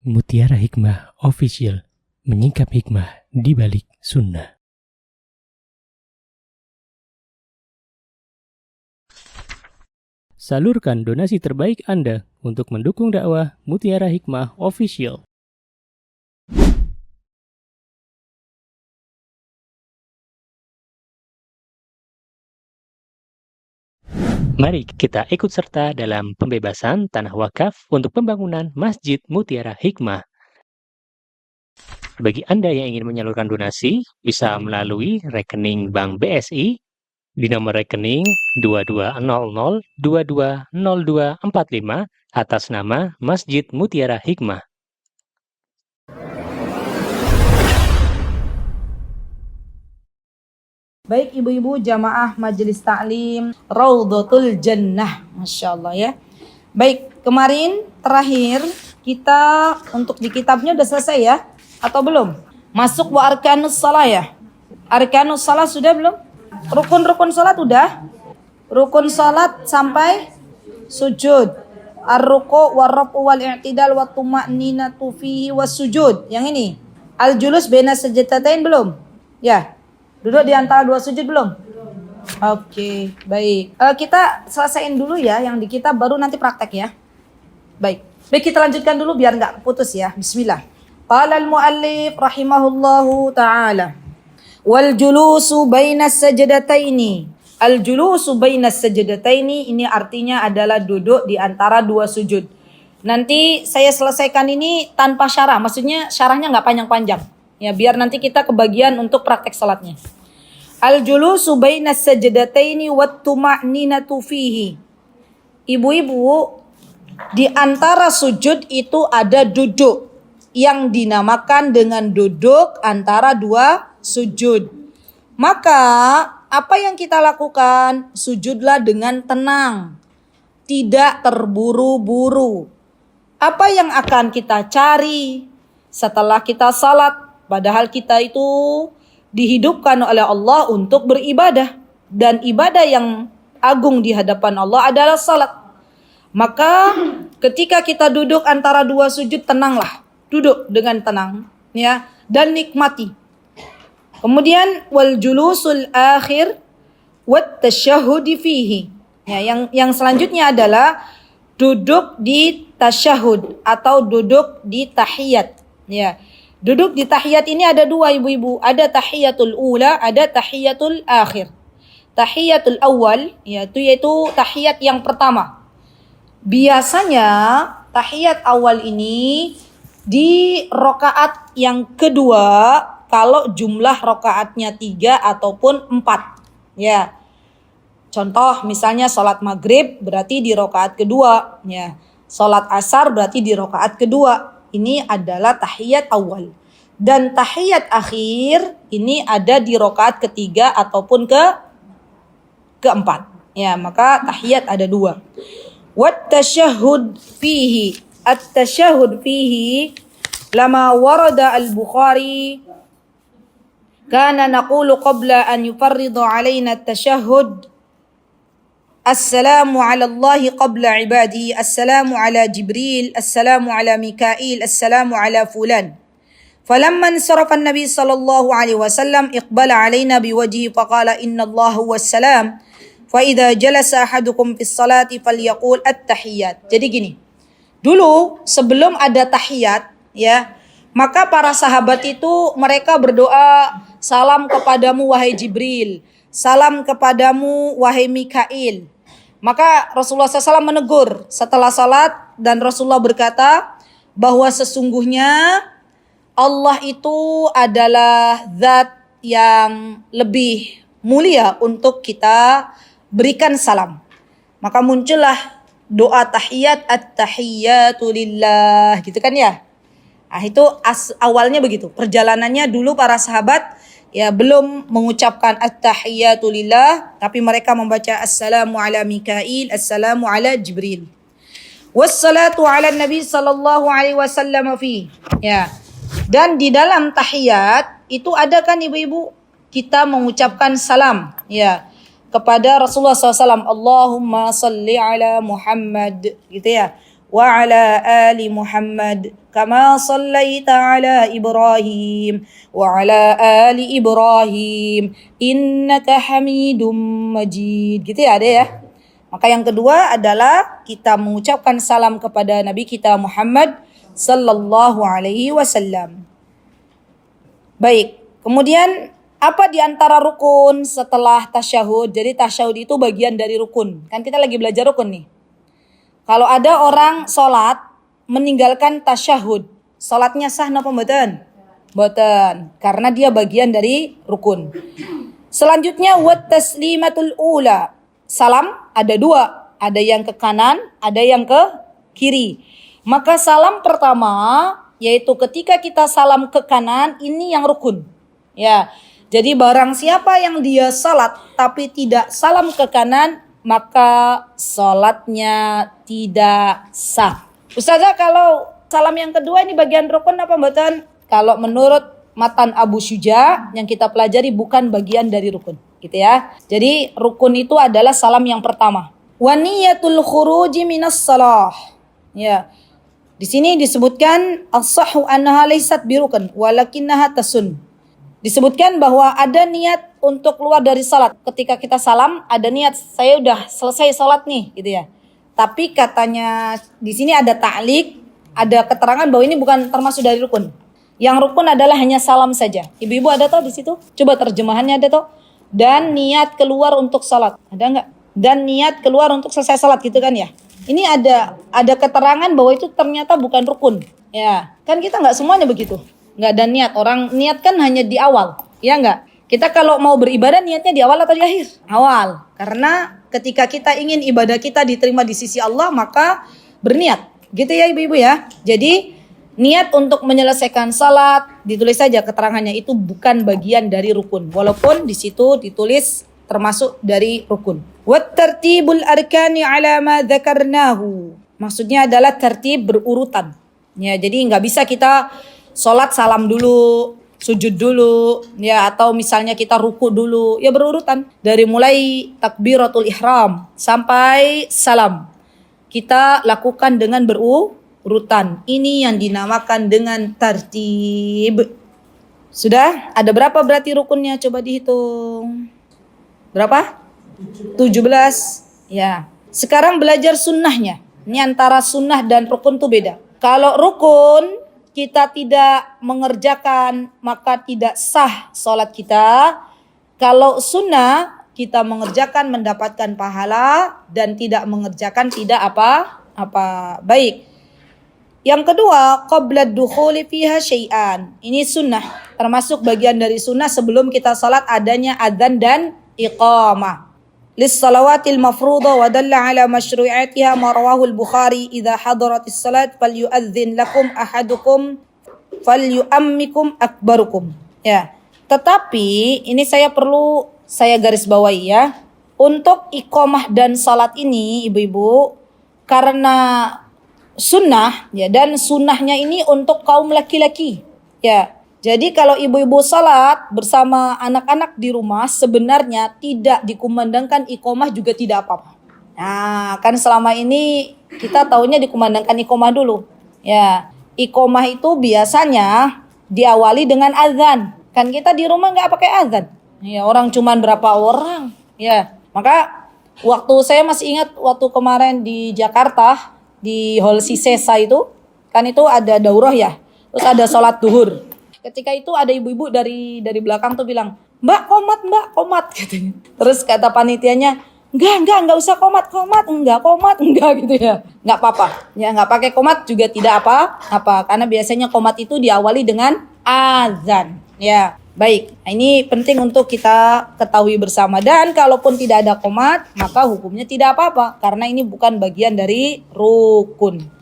Mutiara Hikmah Official, menyingkap hikmah di balik sunnah. Salurkan donasi terbaik Anda untuk mendukung dakwah Mutiara Hikmah Official. Mari kita ikut serta dalam pembebasan tanah wakaf untuk pembangunan Masjid Mutiara Hikmah. Bagi Anda yang ingin menyalurkan donasi, bisa melalui rekening Bank BSI di nomor rekening 2200220245 atas nama Masjid Mutiara Hikmah. Baik ibu-ibu jamaah majelis taklim Raudhatul Jannah, Masya Allah ya. Baik, kemarin terakhir kita untuk di kitabnya udah selesai ya? Atau belum? Masuk wa arkanus salah ya? Arkanus salah sudah belum? Rukun-rukun salat udah? Rukun salat sampai sujud. Ar-ruku' war-raf'u wal-i'tidal wa tuma'ninatu fihi was-sujud. Yang ini. Al-julus baina sajdatain belum? Ya. Duduk di antara dua sujud belum? Oke, baik. Kita selesaiin dulu ya yang di kitab, baru nanti praktek ya. Baik. Baik, kita lanjutkan dulu biar nggak putus ya. Bismillah. Qala al-muallif rahimahullahu ta'ala. Wal julusu bainas sajdataini. Al julusu bainas sajdataini ini artinya adalah duduk di antara dua sujud. Nanti saya selesaikan ini tanpa syarah, maksudnya syarahnya nggak panjang-panjang. Ya, biar nanti kita kebagian untuk praktek salatnya. Al-julusu bainas sajdataini wat tuma'ninatu fihi. Ibu-ibu, di antara sujud itu ada duduk yang dinamakan dengan duduk antara dua sujud. Maka, apa yang kita lakukan? Sujudlah dengan tenang, tidak terburu-buru. Apa yang akan kita cari setelah kita salat? Padahal kita itu dihidupkan oleh Allah untuk beribadah. Dan ibadah yang agung di hadapan Allah adalah salat. Maka ketika kita duduk antara dua sujud, tenanglah. Duduk dengan tenang ya, dan nikmati. Kemudian wal julusul akhir wat tasyahhudi fihi. Ya, yang selanjutnya adalah duduk di tasyahud atau duduk di tahiyat. Ya. Duduk di tahiyat ini ada dua ibu-ibu. Ada tahiyatul ula, ada tahiyatul akhir. Tahiyatul awal, yaitu tahiyat yang pertama. Biasanya tahiyat awal ini di rakaat yang kedua kalau jumlah rakaatnya 3 ataupun 4. Ya. Contoh misalnya salat maghrib berarti di rakaat kedua. Ya. Salat asar berarti di rakaat kedua. Ini adalah tahiyat awal. Dan tahiyat akhir ini ada di rakaat ketiga ataupun keempat. Ya, maka tahiyat ada dua. Wat tasyahhud fihi. At-tasyahhud fihi lama warada al-Bukhari kana naqulu qabla an yufarrida alaina at-tasyahhud Assalamu ala Allahi qabla ibadihi, Assalamu ala Jibril, Assalamu ala Mikail, Assalamu ala fulan. Falamma insarafa an-nabi sallallahu alaihi wasallam iqbala alaina biwajhi faqala inna Allah huwas salam. Fa idza jalasa ahadukum fis salati falyaqul at-tahiyyat. Jadi gini. Dulu sebelum ada tahiyat ya, maka para sahabat itu mereka berdoa, salam kepadamu wahai Jibril, salam kepadamu wahai Mikail. Maka Rasulullah SAW menegur setelah salat dan Rasulullah berkata bahwa sesungguhnya Allah itu adalah zat yang lebih mulia untuk kita berikan salam. Maka muncullah doa tahiyat at-tahiyyatu lillah gitu kan ya. Nah, itu awalnya begitu. Perjalanannya dulu para sahabat ya belum mengucapkan at-tahiyyatu lillah, tapi mereka membaca assalamu ala Mikail, assalamu ala Jibril. Wassalatu ala Nabi sallallahu alaihi wasallam fi. Ya. Dan di dalam tahiyat itu ada kan ibu-ibu kita mengucapkan salam ya kepada Rasulullah SAW. Allahumma salli ala Muhammad gitu ya. wa ala ali Muhammad kama sallaita ala Ibrahim wa ala ali Ibrahim innaka Hamidum Majid. Gitu ya, ada ya. Maka yang kedua adalah kita mengucapkan salam kepada Nabi kita Muhammad sallallahu alaihi wasallam. Baik, kemudian apa di antara rukun setelah tasyahud? Jadi tasyahud itu bagian dari rukun. Kan kita lagi belajar rukun nih. Kalau ada orang sholat meninggalkan tasyahud, sholatnya sah napa mboten? Mboten, karena dia bagian dari rukun. Selanjutnya wat taslimatul ula. Salam ada dua, ada yang ke kanan, ada yang ke kiri. Maka salam pertama yaitu ketika kita salam ke kanan, ini yang rukun. Ya. Jadi barang siapa yang dia salat tapi tidak salam ke kanan, maka salatnya tidak sah. Ustazah, kalau salam yang kedua ini bagian rukun apa mboten? Kalau menurut matan Abu Syuja yang kita pelajari bukan bagian dari rukun, gitu ya. Jadi rukun itu adalah salam yang pertama. Wa niyatul khuruji minas shalah. Ya. Di sini disebutkan as-sahhu annaha laysat birukun walakinnaha tasun. Disebutkan bahwa ada niat untuk keluar dari salat. Ketika kita salam, ada niat saya udah selesai salat nih, gitu ya. Tapi katanya di sini ada ta'liq, ada keterangan bahwa ini bukan termasuk dari rukun. Yang rukun adalah hanya salam saja. Ibu-ibu ada toh di situ? Coba terjemahannya ada toh? Dan niat keluar untuk salat. Ada enggak? Dan niat keluar untuk selesai salat, gitu kan ya? Ini ada keterangan bahwa itu ternyata bukan rukun. Ya, kan kita enggak semuanya begitu. Nggak ada niat. Orang niat kan hanya di awal, ya nggak? Kita kalau mau beribadah niatnya di awal atau di akhir? Awal. Karena ketika kita ingin ibadah kita diterima di sisi Allah, maka berniat. Gitu ya ibu-ibu ya. Jadi niat untuk menyelesaikan salat, ditulis saja keterangannya, itu bukan bagian dari rukun. Walaupun di situ ditulis termasuk dari rukun. Wat tartibul arkani ala ma dzakarnahu. Maksudnya adalah tertib berurutan. Ya, jadi nggak bisa kita sholat salam dulu, sujud dulu, ya, atau misalnya kita ruku dulu, ya berurutan. Dari mulai takbiratul ihram sampai salam, kita lakukan dengan berurutan. Ini yang dinamakan dengan tartib. Sudah? Ada berapa berarti rukunnya? Coba dihitung. Berapa? 17. Ya. Sekarang belajar sunnahnya. Ini antara sunnah dan rukun tuh beda. Kalau rukun kita tidak mengerjakan, maka tidak sah sholat kita. Kalau sunnah, kita mengerjakan mendapatkan pahala, dan tidak mengerjakan tidak apa-apa. Baik. Yang kedua, qabla dukhuli fiha syai'an. Ini sunnah, termasuk bagian dari sunnah sebelum kita sholat adanya adzan dan iqamah. Lis-salawatil mafruḍah wa dalla ala masyru'iyatiha ma rawahu al-Bukhari idza hadaratis salat falyu'adzin lakum ahadukum falyu'ammikum akbarukum. Ya. Tetapi ini saya garis bawahi ya. Untuk iqamah dan salat ini ibu-ibu, karena sunnah ya, dan sunnahnya ini untuk kaum laki-laki. Ya. Jadi kalau ibu-ibu salat bersama anak-anak di rumah, sebenarnya tidak dikumandangkan iqamah juga tidak apa-apa. Nah, kan selama ini kita taunya dikumandangkan iqamah dulu. Ya, iqamah itu biasanya diawali dengan azan. Kan kita di rumah nggak pakai azan. Ya, orang cuman berapa orang. Ya, maka waktu saya masih ingat waktu kemarin di Jakarta, di Hall Sisesa itu, kan itu ada daurah ya. Terus ada sholat duhur. Ketika itu ada ibu-ibu dari belakang tuh bilang, mbak komat katanya. Terus kata panitianya, enggak usah komat enggak gitu ya. Enggak apa-apa. Ya enggak pakai komat juga tidak apa-apa, karena biasanya komat itu diawali dengan azan. Ya, baik. Nah, ini penting untuk kita ketahui bersama, dan kalaupun tidak ada komat, maka hukumnya tidak apa-apa karena ini bukan bagian dari rukun.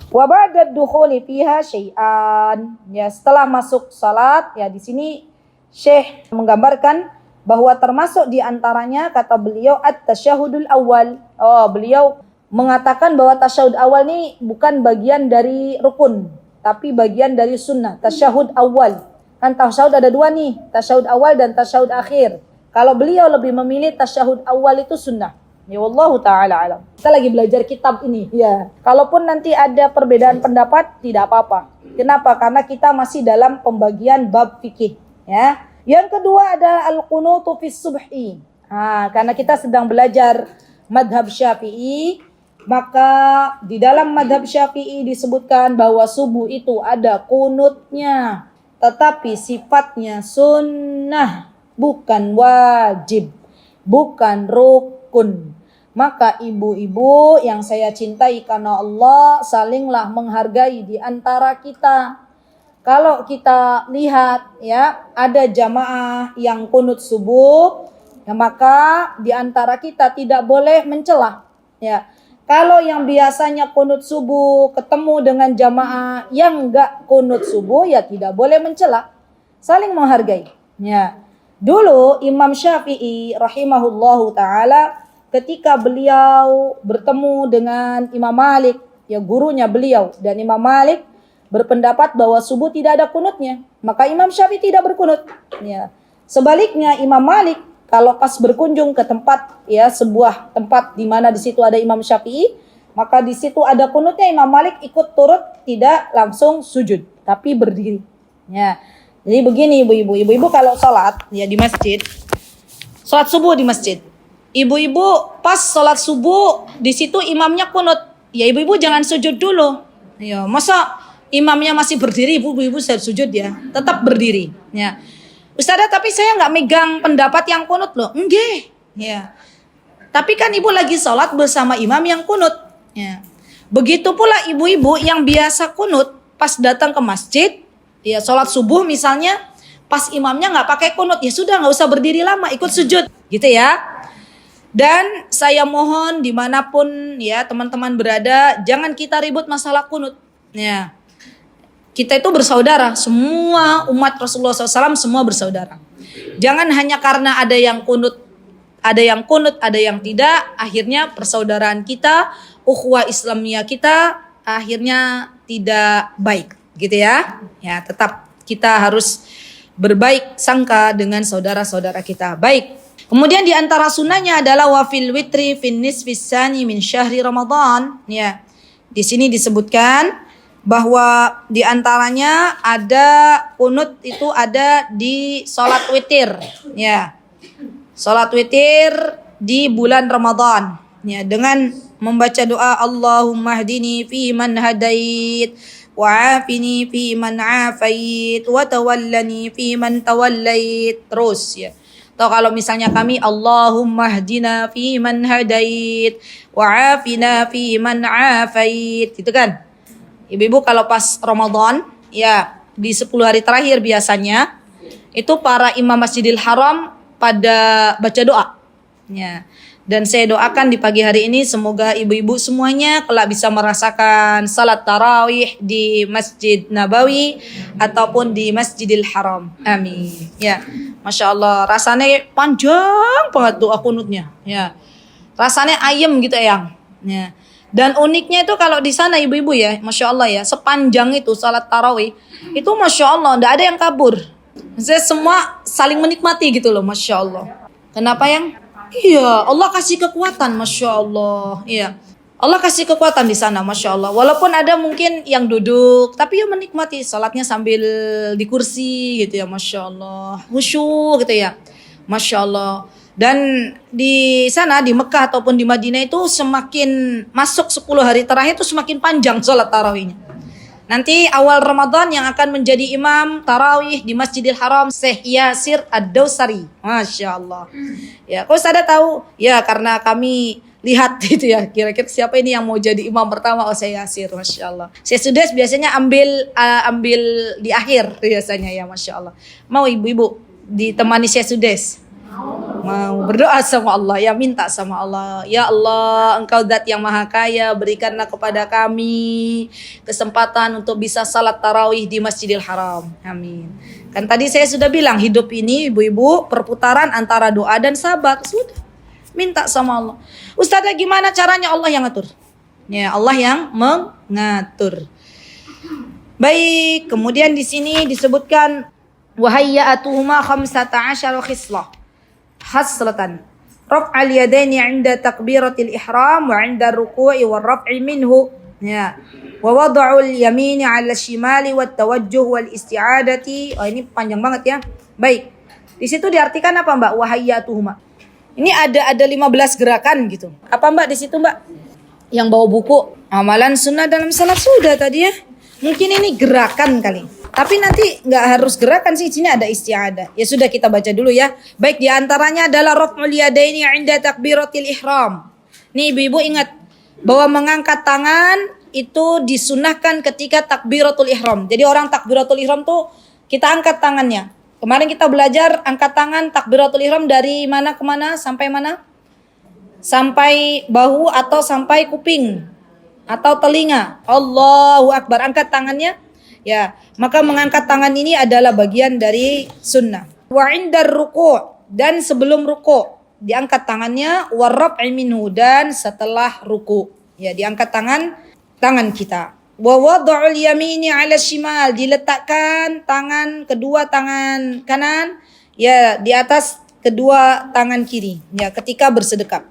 Wa ba'da dukhuli fiha syai'an. Ya, setelah masuk salat, ya di sini Syekh menggambarkan bahwa termasuk di antaranya kata beliau at-tasyahudul awal. Oh, beliau mengatakan bahwa tasyahud awal ini bukan bagian dari rukun, tapi bagian dari sunnah. Tasyahud awal. Kan tasyahud ada dua nih, tasyahud awal dan tasyahud akhir. Kalau beliau lebih memilih tasyahud awal itu sunnah. Ya wallahu taala alam. Kita lagi belajar kitab ini ya. Kalaupun nanti ada perbedaan pendapat tidak apa-apa. Kenapa? Karena kita masih dalam pembagian bab fikih ya. Yang kedua ada al-qunutu fis subhi. Karena kita sedang belajar madhab Syafi'i, maka di dalam madhab Syafi'i disebutkan bahwa subuh itu ada kunutnya, tetapi sifatnya sunnah, bukan wajib, bukan rukun. Maka ibu-ibu yang saya cintai karena Allah, salinglah menghargai di antara kita. Kalau kita lihat ya, ada jamaah yang kunut subuh, ya maka di antara kita tidak boleh mencela. Ya, kalau yang biasanya kunut subuh ketemu dengan jamaah yang enggak kunut subuh, ya tidak boleh mencela. Saling menghargai. Ya. Dulu Imam Syafi'i rahimahullahu taala ketika beliau bertemu dengan Imam Malik, ya gurunya beliau, dan Imam Malik berpendapat bahwa subuh tidak ada kunutnya, maka Imam Syafi'i tidak berkunut. Ya. Sebaliknya Imam Malik kalau pas berkunjung ke tempat, ya sebuah tempat di mana di situ ada Imam Syafi'i, maka di situ ada kunutnya, Imam Malik ikut turut, tidak langsung sujud, tapi berdiri. Ya. Jadi begini ibu-ibu kalau sholat ya di masjid, sholat subuh di masjid, ibu-ibu pas sholat subuh di situ imamnya kunut, ya ibu-ibu jangan sujud dulu. Ya, masa imamnya masih berdiri, ibu-ibu saya sujud ya, tetap berdiri. Ya. Ustazah, tapi saya nggak megang pendapat yang kunut loh. Enggak. Ya. Tapi kan ibu lagi sholat bersama imam yang kunut. Ya. Begitu pula ibu-ibu yang biasa kunut pas datang ke masjid, ya sholat subuh misalnya, pas imamnya nggak pakai kunut, ya sudah nggak usah berdiri lama, ikut sujud, gitu ya. Dan saya mohon dimanapun ya teman-teman berada, jangan kita ribut masalah kunut. Ya. Kita itu bersaudara, semua umat Rasulullah SAW semua bersaudara. Jangan hanya karena ada yang kunut, ada yang tidak, akhirnya persaudaraan kita, ukhuwah Islamiyah kita akhirnya tidak baik, gitu ya. Ya, tetap kita harus berbaik sangka dengan saudara-saudara kita. Baik. Kemudian di antara sunnahnya adalah wafil witri fin nisfis tsani min syahri Ramadan. Ya. Di sini disebutkan bahwa di antaranya ada kunut itu ada di sholat witir, ya, sholat witir di bulan Ramadan, ya, dengan membaca doa Allahumma hdini fi man hadait, wa afini fi man afait, wa tawallani fi man tawallait, terus ya. Atau kalau misalnya kami Allahumma hdina fi man hadait, wa afina fi man afait, gitu kan. Ibu-ibu kalau pas Ramadan, ya di 10 hari terakhir biasanya itu para imam Masjidil Haram pada baca doa. Ya. Dan saya doakan di pagi hari ini semoga ibu-ibu semuanya kelak bisa merasakan salat tarawih di Masjid Nabawi ataupun di Masjidil Haram. Amin. Ya. Masya Allah, rasanya panjang banget doa kunutnya. Ya. Rasanya ayem gitu Eyang. Ya. Dan uniknya itu kalau di sana ibu-ibu ya, Masya Allah ya, sepanjang itu salat tarawih, itu Masya Allah, tidak ada yang kabur. Maksudnya semua saling menikmati gitu loh, Masya Allah. Kenapa yang? Iya, Allah kasih kekuatan, Masya Allah. Iya, Allah kasih kekuatan di sana, Masya Allah. Walaupun ada mungkin yang duduk, tapi ya menikmati salatnya sambil di kursi gitu ya, Masya Allah. Khusyuk gitu ya, Masya Allah. Dan di sana di Mekah ataupun di Madinah itu semakin masuk 10 hari terakhir itu semakin panjang sholat tarawihnya. Nanti awal Ramadan yang akan menjadi imam tarawih di Masjidil Haram Syekh Yasir Ad-Dawsari. Masya Allah. Ya, kok Ustazah tahu? Ya karena kami lihat itu ya, kira-kira siapa ini yang mau jadi imam pertama? Oh saya Yasir, Masya Allah. Saya sudah biasanya ambil di akhir biasanya ya, Masya Allah. Mau ibu-ibu ditemani saya Sudes? Mau berdoa sama Allah, ya minta sama Allah, ya Allah Engkau zat yang maha kaya, berikanlah kepada kami kesempatan untuk bisa salat tarawih di Masjidil Haram. Amin. Kan tadi saya sudah bilang hidup ini ibu-ibu perputaran antara doa dan sabar. Sudah minta sama Allah. Ustazah gimana caranya? Allah yang ngatur. Ya Allah yang mengatur. Baik, kemudian di sini disebutkan wahayyatuhuma 15 khislah. Haslatan. raf'al yadaini 'inda takbiratil ihram wa 'inda ar-ruku'i war raf'i minhu. Ya. Wa wad'ul yamini 'ala shimali wat tawajjuh wal isti'adati. Oh, ini panjang banget ya. Baik. Di situ diartikan apa, Mbak? Wahayyatuhuma. Ini ada 15 gerakan gitu. Apa, Mbak, di situ, Mbak? Yang bawa buku amalan sunnah dalam salat sudah tadi ya. Mungkin ini gerakan kali. Tapi nanti nggak harus gerakan sih, sini ada isti'adah. Ya sudah, kita baca dulu ya. Baik, di antaranya adalah raf'ul yadaini 'inda takbiratil ihram. Nih ibu-ibu ingat bahwa mengangkat tangan itu disunahkan ketika takbiratul ihram. Jadi orang takbiratul ihram tuh kita angkat tangannya. Kemarin kita belajar angkat tangan takbiratul ihram dari mana ke mana sampai mana? Sampai bahu atau sampai kuping atau telinga. Allahu Akbar, angkat tangannya. Ya, maka mengangkat tangan ini adalah bagian dari sunnah. Wa 'indar ruku', dan sebelum ruku' diangkat tangannya, wa raf'i minhu, dan setelah ruku'. Ya, diangkat tangan kita. Wa wad'ul yamini 'ala shimal, diletakkan kedua tangan kanan ya di atas kedua tangan kiri ya ketika bersedekap.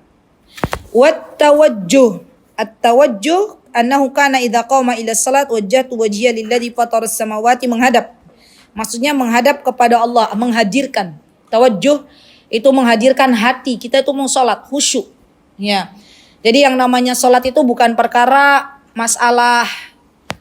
Wat tawajjuh, at-tawajjuh annahu kana idza qama ila salat wajjahtu wajhiya lilladzi fataras samawati, menghadap. Maksudnya menghadap kepada Allah, menghadirkan. Tawajjuh itu menghadirkan hati kita itu mau salat, khusyuk. Ya. Jadi yang namanya salat itu bukan perkara masalah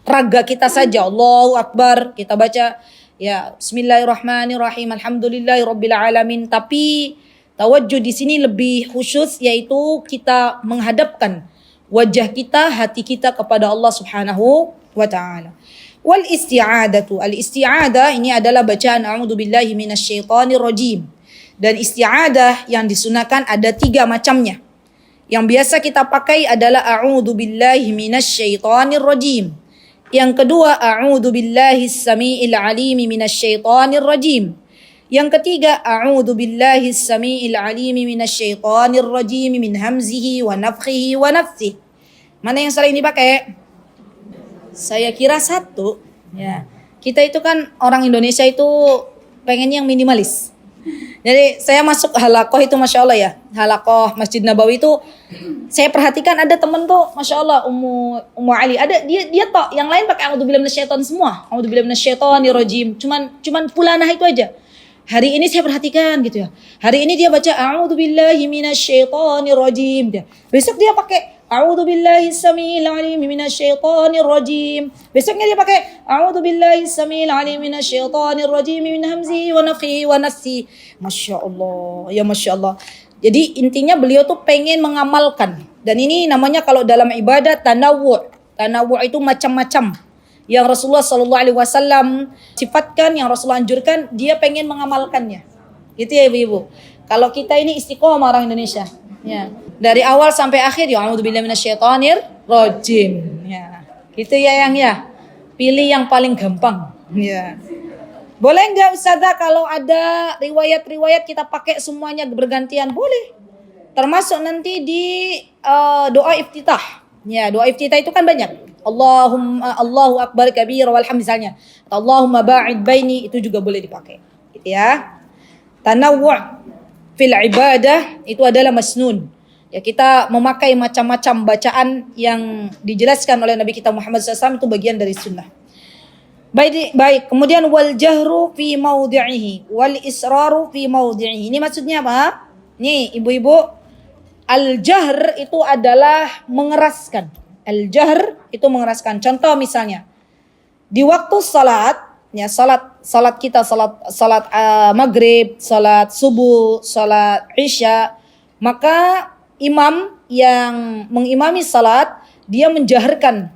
raga kita saja. Allahu Akbar, kita baca ya Bismillahirrahmanirrahim, Alhamdulillahirabbil alamin. Tapi tawajjuh di sini lebih khusus, yaitu kita menghadapkan wajah kita, hati kita kepada Allah Subhanahu wa taala. Wal isti'adatu, al isti'adah ini adalah bacaan a'udzubillahi minasyaitonir rajim. Dan isti'adah yang disunahkan ada 3 macamnya. Yang biasa kita pakai adalah a'udzubillahi minasyaitonir rajim. Yang kedua a'udzubillahis samiil alim minasyaitonir rajim. Yang ketiga a'udzubillahis samiil alim minasyaitonir rajim min hamzihi wa nafthihi wa nafthihi. Mana yang sering dipakai? Saya kira satu. Ya. Kita itu kan orang Indonesia itu pengen yang minimalis. Jadi saya masuk halakoh itu Masya Allah ya, halakoh Masjid Nabawi itu saya perhatikan ada temen tuh Masya Allah Ummu Ali, ada dia tok, yang lain pakai a'udzubillahi minasyaiton semua, a'udzubillahi minasyaitonir rajim, cuman fulanah itu aja. Hari ini saya perhatikan gitu ya, hari ini dia baca a'udzubillahi minasyaitonir rajim, besok dia pakai a'udzubillahi samiil alim minasyaitonir rajim, besoknya dia pakai a'udzubillahi samiil alim minasyaitonir rajim min hamzihi wa nafthihi wa nafthihi. Masya Allah, ya Masya Allah. Jadi intinya beliau tuh pengen mengamalkan. Dan ini namanya kalau dalam ibadah tanawwu'. Tanawwu' itu macam-macam. Yang Rasulullah SAW sifatkan, yang Rasulullah anjurkan, dia pengen mengamalkannya. Gitu ya ibu-ibu. Kalau kita ini istiqomah orang Indonesia. Ya. Dari awal sampai akhir ya a'udzubillahi minasyaitonir rajim. Ya. Gitu ya yang ya. Pilih yang paling gampang. Ya. Boleh nggak Ustazah kalau ada riwayat-riwayat kita pakai semuanya bergantian? Boleh. Termasuk nanti di doa iftitah. Ya, doa iftitah itu kan banyak. Allahu Akbar kabir walhamd misalnya. Allahumma ba'id baini, itu juga boleh dipakai. Gitu ya. Tanawwu' fil ibadah itu adalah masnun. Ya, kita memakai macam-macam bacaan yang dijelaskan oleh Nabi kita Muhammad SAW, itu bagian dari sunnah. Baik. Kemudian wal jahru fi maudhi'ihi wal israru fi maudhi'ihi. Ini maksudnya apa? Nih, ibu-ibu, al jahr itu adalah mengeraskan. Al jahr itu mengeraskan. Contoh misalnya di waktu salat, ya salat kita salat maghrib, salat subuh, salat isya, maka imam yang mengimami salat dia menjaharkan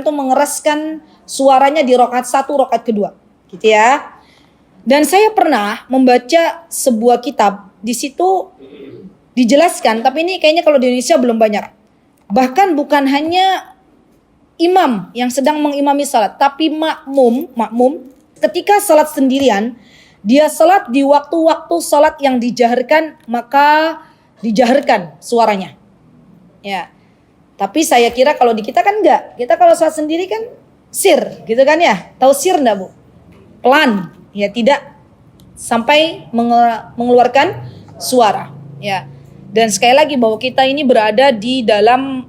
tuh mengeraskan suaranya di rakaat 1, rakaat kedua, gitu ya. Dan saya pernah membaca sebuah kitab, di situ dijelaskan, tapi ini kayaknya kalau di Indonesia belum banyak. Bahkan bukan hanya imam yang sedang mengimami salat, tapi makmum ketika salat sendirian, dia salat di waktu-waktu salat yang dijaharkan, maka dijaharkan suaranya. Ya. Tapi saya kira kalau di kita kan enggak. Kita kalau salat sendiri kan sir, gitu kan ya? Tahu sir enggak, Bu? Pelan, ya, tidak sampai mengeluarkan suara, ya. Dan sekali lagi bahwa kita ini berada di dalam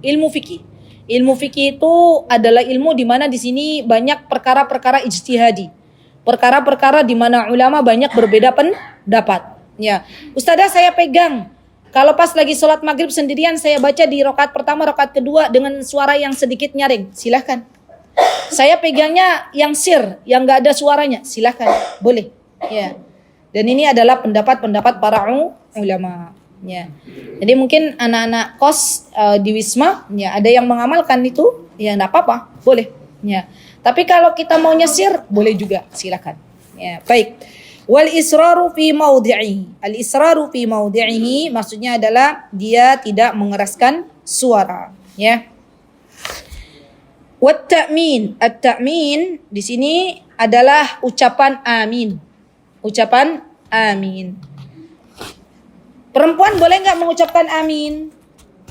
ilmu fikih. Ilmu fikih itu adalah ilmu di mana di sini banyak perkara-perkara ijtihadi. Perkara-perkara di mana ulama banyak berbeda pendapat. Ya, Ustazah saya pegang kalau pas lagi sholat maghrib sendirian saya baca di rakaat pertama, rakaat kedua dengan suara yang sedikit nyaring. Silahkan. Saya pegangnya yang sir, yang nggak ada suaranya. Silahkan, boleh. Ya. Dan ini adalah pendapat-pendapat para ulama. Ya. Jadi mungkin anak-anak kos di Wisma, ya ada yang mengamalkan itu, ya nggak apa-apa, boleh. Ya. Tapi kalau kita mau nyesir, boleh juga, silakan. Ya, baik. Wal israru fi maudhi'i. Al israru fi maudhi'ihi maksudnya adalah dia tidak mengeraskan suara. Ya. Wat ta'min. At-ta'min di sini adalah ucapan amin. Ucapan amin. Perempuan boleh nggak mengucapkan amin?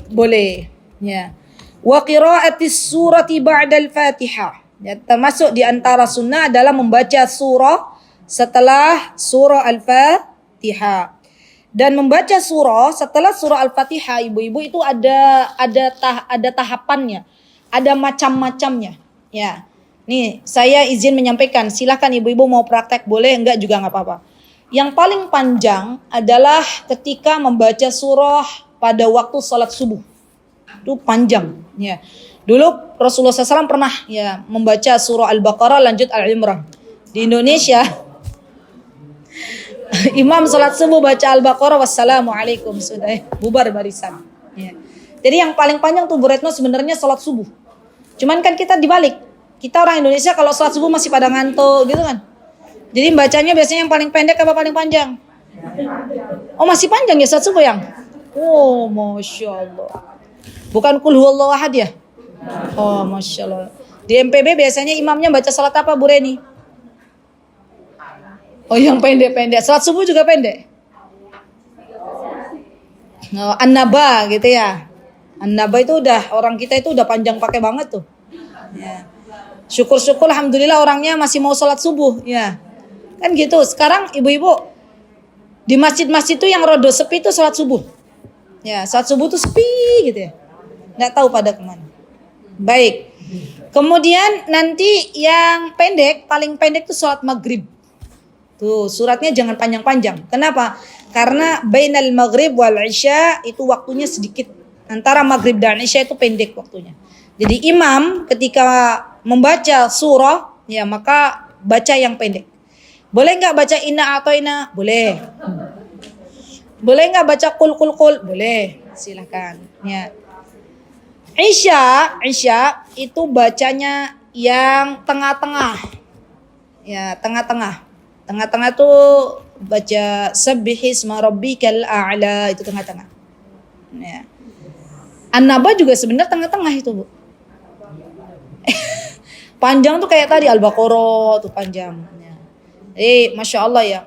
Boleh. Ya. Wa qira'atis surati ba'dal Fatihah. Ya, termasuk di antara sunnah adalah membaca surah setelah surah Al-Fatihah. Dan membaca surah setelah surah Al-Fatihah, ibu-ibu itu ada tahapannya, ada macam-macamnya. Ya. Nih, saya izin menyampaikan, silakan ibu-ibu mau praktek boleh, enggak juga enggak apa-apa. Yang paling panjang adalah ketika membaca surah pada waktu salat subuh. Itu panjang, ya. Dulu Rasulullah SAW pernah ya membaca surah Al-Baqarah lanjut Al-Imran. Di Indonesia imam salat subuh baca Al-Baqarah wassalamualaikum sudah bubar barisan. Ya. Jadi yang paling panjang tuh Bu Retno sebenarnya salat subuh. Cuman kan kita dibalik. Kita orang Indonesia kalau sholat subuh masih pada ngantuk gitu kan. Jadi bacanya biasanya yang paling pendek apa paling panjang? Oh masih panjang ya sholat subuh yang? Oh Masya Allah. Bukan kul huwallahu ahad ya? Oh Masya Allah. Di MPB biasanya imamnya baca sholat apa Bu Reni? Oh yang pendek-pendek. Sholat subuh juga pendek? Oh, An-Naba gitu ya. An-Naba itu udah, orang kita itu udah panjang pakai banget tuh. Ya. Syukur-syukur alhamdulillah orangnya masih mau sholat subuh ya. Kan gitu. Sekarang ibu-ibu di masjid-masjid itu yang rodo sepi itu sholat subuh. Ya, sholat subuh tuh sepi gitu ya. Nggak tahu pada kemana. Baik. Kemudian nanti yang pendek, paling pendek tuh sholat maghrib. Tuh suratnya jangan panjang-panjang. Kenapa? Karena bainal maghrib wal isya itu waktunya sedikit. Antara maghrib dan isya itu pendek waktunya. Jadi imam ketika membaca surah, ya maka baca yang pendek. Boleh nggak baca inna atau inna? Boleh. Boleh nggak baca kul? Boleh. Silakan. Ya. Isya itu bacanya yang tengah-tengah. Ya tengah-tengah. Tengah-tengah tuh baca sabbihisma rabbikal a'la itu tengah-tengah. Ya. An-Naba juga sebenarnya tengah-tengah itu Bu. Panjang tuh kayak tadi Al-Baqarah tuh panjang. Masya Allah ya.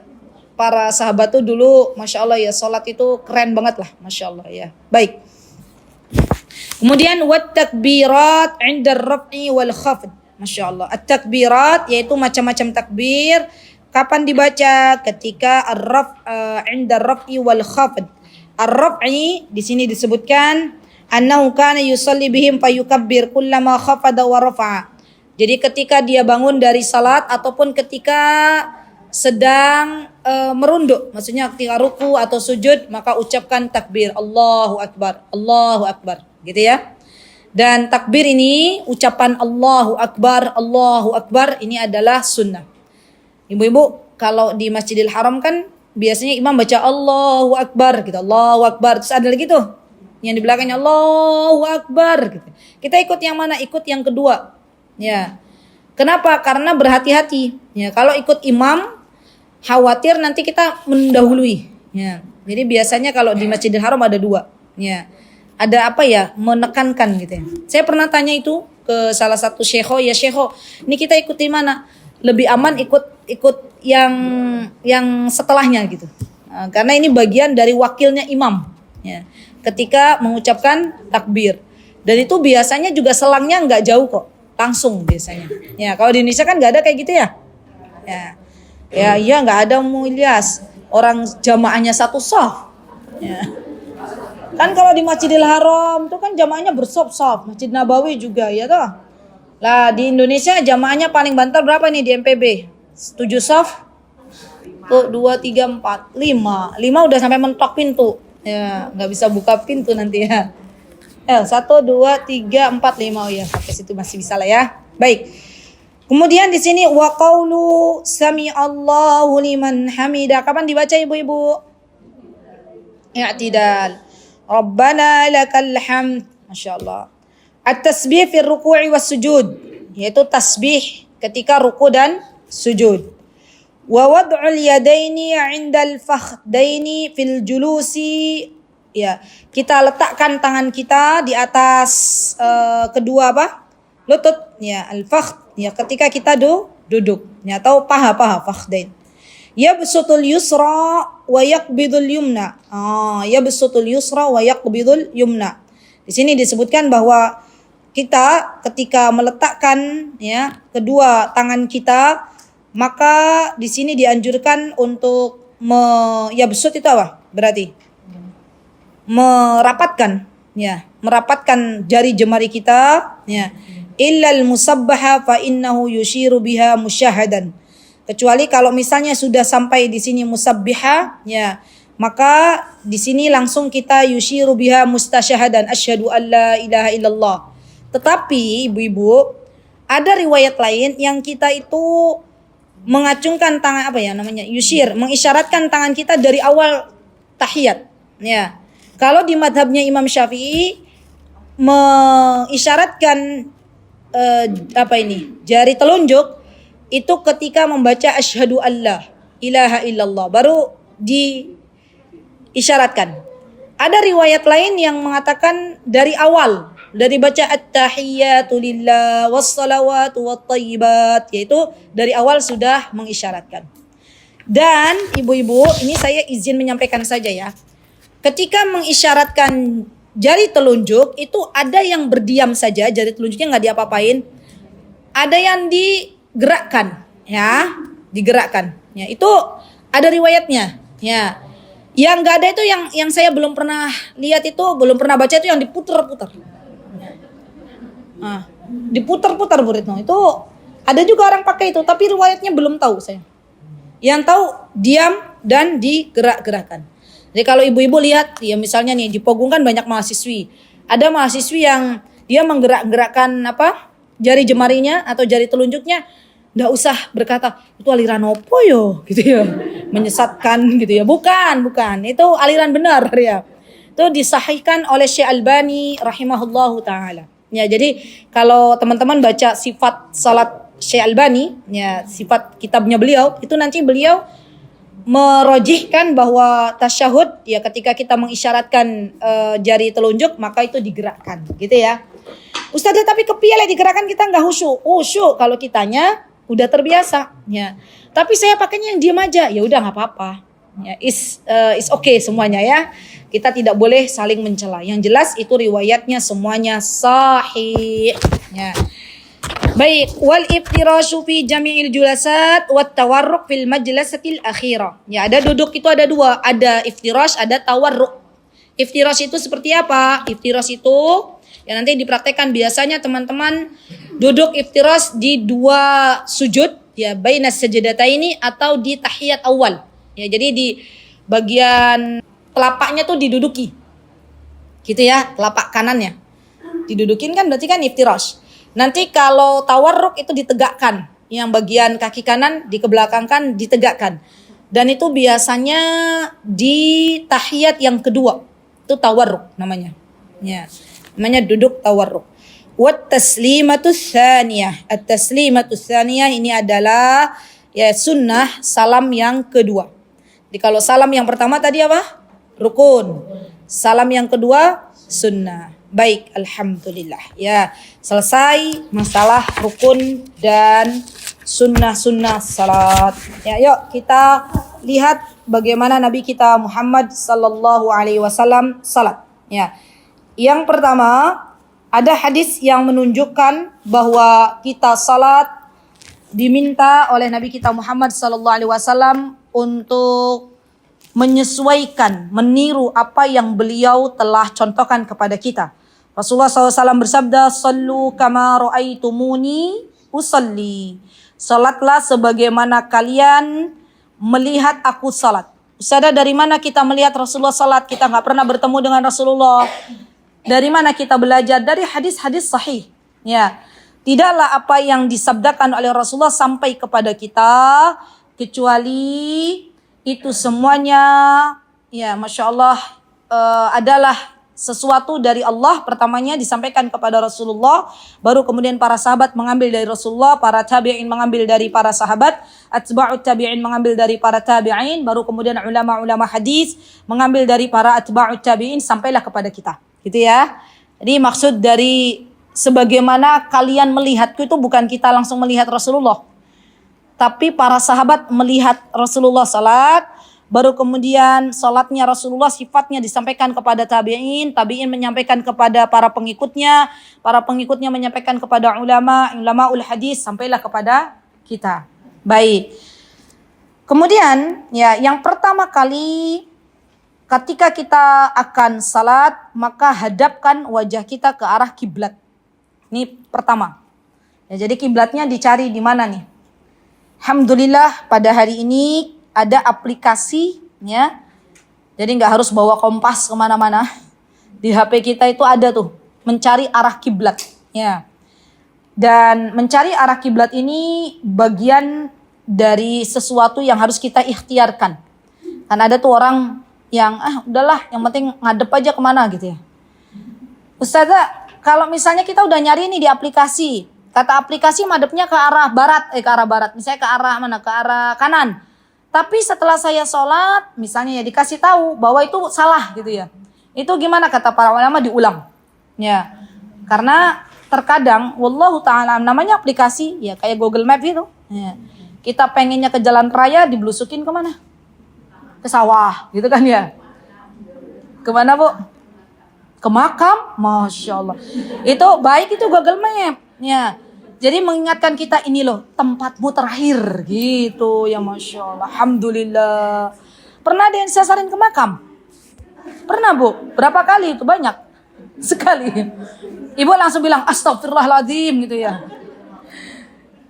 Para sahabat tuh dulu Masya Allah ya sholat itu keren banget lah. Masya Allah ya. Baik. Kemudian wat takbirat 'inda ar-raf'i wal khafd. Masya Allah. At-takbirat yaitu macam-macam takbir. Kapan dibaca? Ketika inda ar-raf'i wal khafd. Ar-raf'i di sini disebutkan annahu kana yusalli bihim fayukabbir kullama khafada wa rafa'a. Jadi ketika dia bangun dari salat ataupun ketika sedang merunduk, maksudnya ketika ruku atau sujud, maka ucapkan takbir Allahu Akbar, gitu ya. Dan takbir ini, ucapan Allahu Akbar ini adalah sunnah. Ibu-ibu, kalau di Masjidil Haram kan biasanya imam baca Allahu Akbar, gitu, Allahu Akbar, terus ada lagi tuh yang di belakangnya Allahu Akbar, gitu. Kita ikut yang mana? Ikut yang kedua. Ya, kenapa? Karena berhati-hati. Ya, kalau ikut imam, khawatir nanti kita mendahului. Ya, jadi biasanya kalau di Masjidil Haram ada dua. Ya, ada apa ya? Menekankan gitu ya. Saya pernah tanya itu ke salah satu syekho, ya syekho, ini kita ikut di mana? Lebih aman ikut yang setelahnya gitu. Nah, karena ini bagian dari wakilnya imam. Ya, ketika mengucapkan takbir. Dan itu biasanya juga selangnya nggak jauh kok. Langsung biasanya. Ya, kalau di Indonesia kan nggak ada kayak gitu ya. Ya, iya nggak ada Mu Ilyas. Orang jamaahnya satu saf. Ya. Kan kalau di Masjidil Haram itu kan jamaahnya bersop-sop, Masjid Nabawi juga ya toh. Lah di Indonesia jamaahnya paling banter berapa nih di MPB? 7 saf? Tuh 2, 3, 4, 5. 5 udah sampai mentok pintu. Ya, nggak bisa buka pintu nanti ya. 1, 2, 3, 4, 5. Oh ya, sampai situ masih bisa lah ya. Baik. Kemudian di sini wa qaulu sami Allahu liman hamida. Kapan dibaca ibu-ibu? I'tidal. Rabbana lakal hamd. Masyaallah. At-tasbih fi ruku'i was sujud, yaitu tasbih ketika ruku dan sujud. Wa wad'ul yadaini 'indal fakhdaini fil julusi. Ya, kita letakkan tangan kita di atas kedua apa? Lutut, ya, al-fakhd, ya, ketika kita duduk, ya, atau paha fakhdain. Yabsutul yusra wa yaqbidul yumna. Yabsutul yusra wa yaqbidul yumna. Di sini disebutkan bahwa kita ketika meletakkan ya kedua tangan kita, maka di sini dianjurkan untuk yabsut itu apa? Berarti merapatkan, ya, merapatkan jari jemari kita, ya. Illal musabbaha fa innahu yushiru biha musyahadan. Kecuali kalau misalnya sudah sampai di sini musabbiha, ya, maka di sini langsung kita yushiru biha mustasyahadan, asyhadu an la ilaha illallah. Tetapi ibu-ibu, ada riwayat lain yang kita itu mengacungkan tangan, apa ya namanya, yushir, mengisyaratkan tangan kita dari awal tahiyat, ya. Kalau di madhabnya Imam Syafi'i mengisyaratkan jari telunjuk itu ketika membaca asyhadu alla ilaha illallah baru diisyaratkan. Ada riwayat lain yang mengatakan dari awal, dari baca at-tahiyyatu lillah wassalawatu wattayyibat, yaitu dari awal sudah mengisyaratkan. Dan ibu-ibu, ini saya izin menyampaikan saja ya. Ketika mengisyaratkan jari telunjuk itu ada yang berdiam saja, jari telunjuknya nggak diapa-apain. Ada yang digerakkan, ya, digerakkan. Ya, itu ada riwayatnya, ya. Yang nggak ada itu yang saya belum pernah lihat itu, belum pernah baca itu yang diputar-putar. Diputar-putar Bu Retno. Itu ada juga orang pakai itu, tapi riwayatnya belum tahu saya. Yang tahu diam dan digerak-gerakan. Jadi kalau ibu-ibu lihat, ya misalnya nih di Pogung kan banyak mahasiswi. Ada mahasiswi yang dia menggerak-gerakkan jari jemarinya atau jari telunjuknya, nggak usah berkata itu aliran opo yo gitu ya, menyesatkan gitu ya. Bukan, itu aliran benar ya. Itu disahihkan oleh Syekh Albani rahimahullahu taala. Ya, jadi kalau teman-teman baca sifat salat Syekh Albani, ya sifat kitabnya beliau, itu nanti beliau merojihkan bahwa tasyahud ya ketika kita mengisyaratkan jari telunjuk maka itu digerakkan gitu ya. Ustazah tapi kepiye digerakkan kita nggak khusyuk kalau kitanya udah terbiasa ya. Tapi saya pakainya yang diam aja, ya udah nggak apa-apa. Ya, is okay semuanya ya. Kita tidak boleh saling mencela. Yang jelas itu riwayatnya semuanya sahih. Ya. Baik, wal iftirashu fi jami'il julasat wat tawarruk fil majlasatil akhirah. Ya, ada duduk itu ada dua, ada iftirash, ada tawarruk. Iftirash itu seperti apa? Iftirash itu ya nanti dipraktekkan biasanya teman-teman duduk iftirash di dua sujud, ya bainas sajdataini atau di tahiyat awal. Ya, jadi di bagian telapaknya tuh diduduki. Gitu ya, telapak kanannya. Didudukin kan berarti kan iftirash. Nanti kalau tawarruk itu ditegakkan, yang bagian kaki kanan dikebelakangkan, ditegakkan. Dan itu biasanya di tahiyat yang kedua. Itu tawarruk namanya. Ya, namanya duduk tawarruk. Wat taslimatus tsaniyah. At-taslimatus tsaniyah ini adalah ya sunnah salam yang kedua. Jadi kalau salam yang pertama tadi apa? Rukun. Salam yang kedua sunnah. Baik, alhamdulillah. Ya, selesai masalah rukun dan sunnah-sunnah salat. Ya, yuk kita lihat bagaimana Nabi kita Muhammad sallallahu alaihi wasallam salat. Ya. Yang pertama, ada hadis yang menunjukkan bahwa kita salat diminta oleh Nabi kita Muhammad sallallahu alaihi wasallam untuk menyesuaikan, meniru apa yang beliau telah contohkan kepada kita. Rasulullah SAW bersabda, "Sallu kama ra'aitumuni usalli." Salatlah sebagaimana kalian melihat aku salat. Ustazah, dari mana kita melihat Rasulullah salat? Kita nggak pernah bertemu dengan Rasulullah. Dari mana kita belajar? Dari hadis-hadis sahih. Ya, tidaklah apa yang disabdakan oleh Rasulullah sampai kepada kita kecuali itu semuanya, ya, masya Allah, adalah sesuatu dari Allah. Pertamanya disampaikan kepada Rasulullah, baru kemudian para sahabat mengambil dari Rasulullah, para tabi'in mengambil dari para sahabat, atba'ut tabi'in mengambil dari para tabi'in, baru kemudian ulama-ulama hadis mengambil dari para atba'ut tabi'in sampailah kepada kita. Gitu ya. Jadi maksud dari sebagaimana kalian melihatku itu bukan kita langsung melihat Rasulullah, tapi para sahabat melihat Rasulullah salat, baru kemudian salatnya Rasulullah sifatnya disampaikan kepada tabi'in, tabi'in menyampaikan kepada para pengikutnya menyampaikan kepada ulama-ul hadis, sampailah kepada kita. Baik. Kemudian ya, yang pertama kali ketika kita akan salat, maka hadapkan wajah kita ke arah kiblat. Ini pertama. Ya, jadi kiblatnya dicari di mana nih? Alhamdulillah pada hari ini ada aplikasi, ya. Jadi nggak harus bawa kompas kemana-mana. Di HP kita itu ada tuh, mencari arah kiblat, ya. Dan mencari arah kiblat ini bagian dari sesuatu yang harus kita ikhtiarkan. Kan ada tuh orang yang udahlah, yang penting ngadep aja kemana gitu ya. Ustazah, kalau misalnya kita udah nyari nih di aplikasi, kata aplikasi madepnya ke arah barat, misalnya ke arah mana? Ke arah kanan. Tapi setelah saya sholat, misalnya ya dikasih tahu bahwa itu salah gitu ya. Itu gimana kata para ulama? Diulang. Ya. Karena terkadang, wallahu ta'ala, namanya aplikasi, ya kayak Google Map itu. Ya. Kita pengennya ke jalan raya, diblusukin kemana? Ke sawah, gitu kan ya. Kemana Bu? Ke makam, Masya Allah. Itu baik, itu Google Map. Ya. Jadi mengingatkan kita, ini loh tempatmu terakhir gitu ya, Masya Allah. Alhamdulillah. Pernah ada yang disasarin ke makam? Pernah Bu? Berapa kali itu? Banyak sekali. Ibu langsung bilang astagfirullahaladzim gitu ya.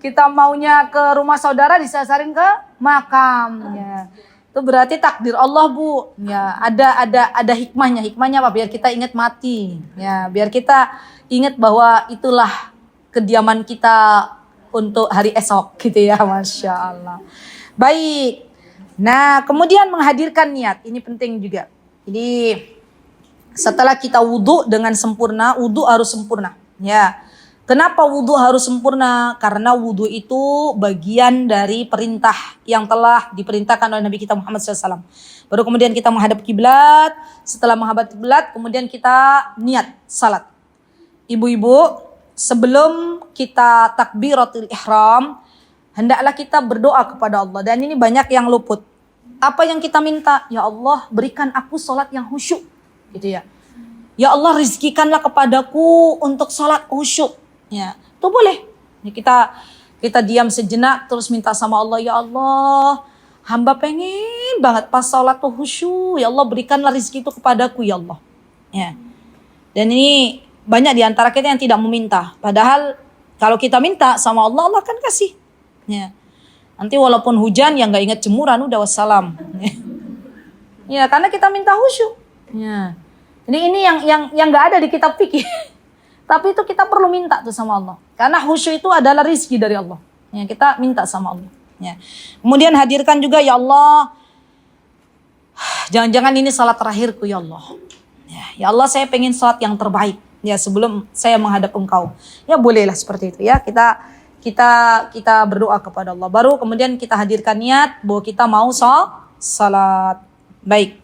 Kita maunya ke rumah saudara disasarin ke makam ya. Itu berarti takdir Allah Bu. Ya, ada hikmahnya. Hikmahnya apa? Biar kita ingat mati. Ya, biar kita ingat bahwa itulah kediaman kita untuk hari esok gitu ya, Masya Allah. Baik. Nah, kemudian menghadirkan niat. Ini penting juga. Jadi setelah kita wudhu dengan sempurna, wudhu harus sempurna. Ya. Kenapa wudhu harus sempurna? Karena wudhu itu bagian dari perintah yang telah diperintahkan oleh Nabi kita Muhammad SAW. Baru kemudian kita menghadap kiblat. Setelah menghadap kiblat, kemudian kita niat salat. Ibu-ibu, sebelum kita takbiratul ihram, hendaklah kita berdoa kepada Allah. Dan ini banyak yang luput. Apa yang kita minta? Ya Allah, berikan aku salat yang khusyuk. Gitu ya. Ya Allah, rizkikanlah kepadaku untuk salat khusyuk. Ya, itu boleh. Ya, kita diam sejenak terus minta sama Allah, ya Allah, hamba pengen banget pas salat tuh khusyuk. Ya Allah, berikanlah rezeki itu kepadaku ya Allah. Ya. Dan ini banyak di antara kita yang tidak meminta. Padahal kalau kita minta sama Allah, Allah akan kasih. Ya. Nanti walaupun hujan ya nggak ingat jemuran, udah wassalam. Ya, karena kita minta khusyuk. Ya. Jadi ini yang nggak ada di kitab fikih. Tapi itu kita perlu minta tuh sama Allah. Karena khusyuk itu adalah rizki dari Allah. Ya, kita minta sama Allah. Ya. Kemudian hadirkan juga, ya Allah, jangan-jangan ini salat terakhirku ya Allah. Ya Allah, saya pengen salat yang terbaik. Ya, sebelum saya menghadap Engkau. Ya bolehlah seperti itu ya. Kita berdoa kepada Allah. Baru kemudian kita hadirkan niat bahwa kita mau salat. Baik.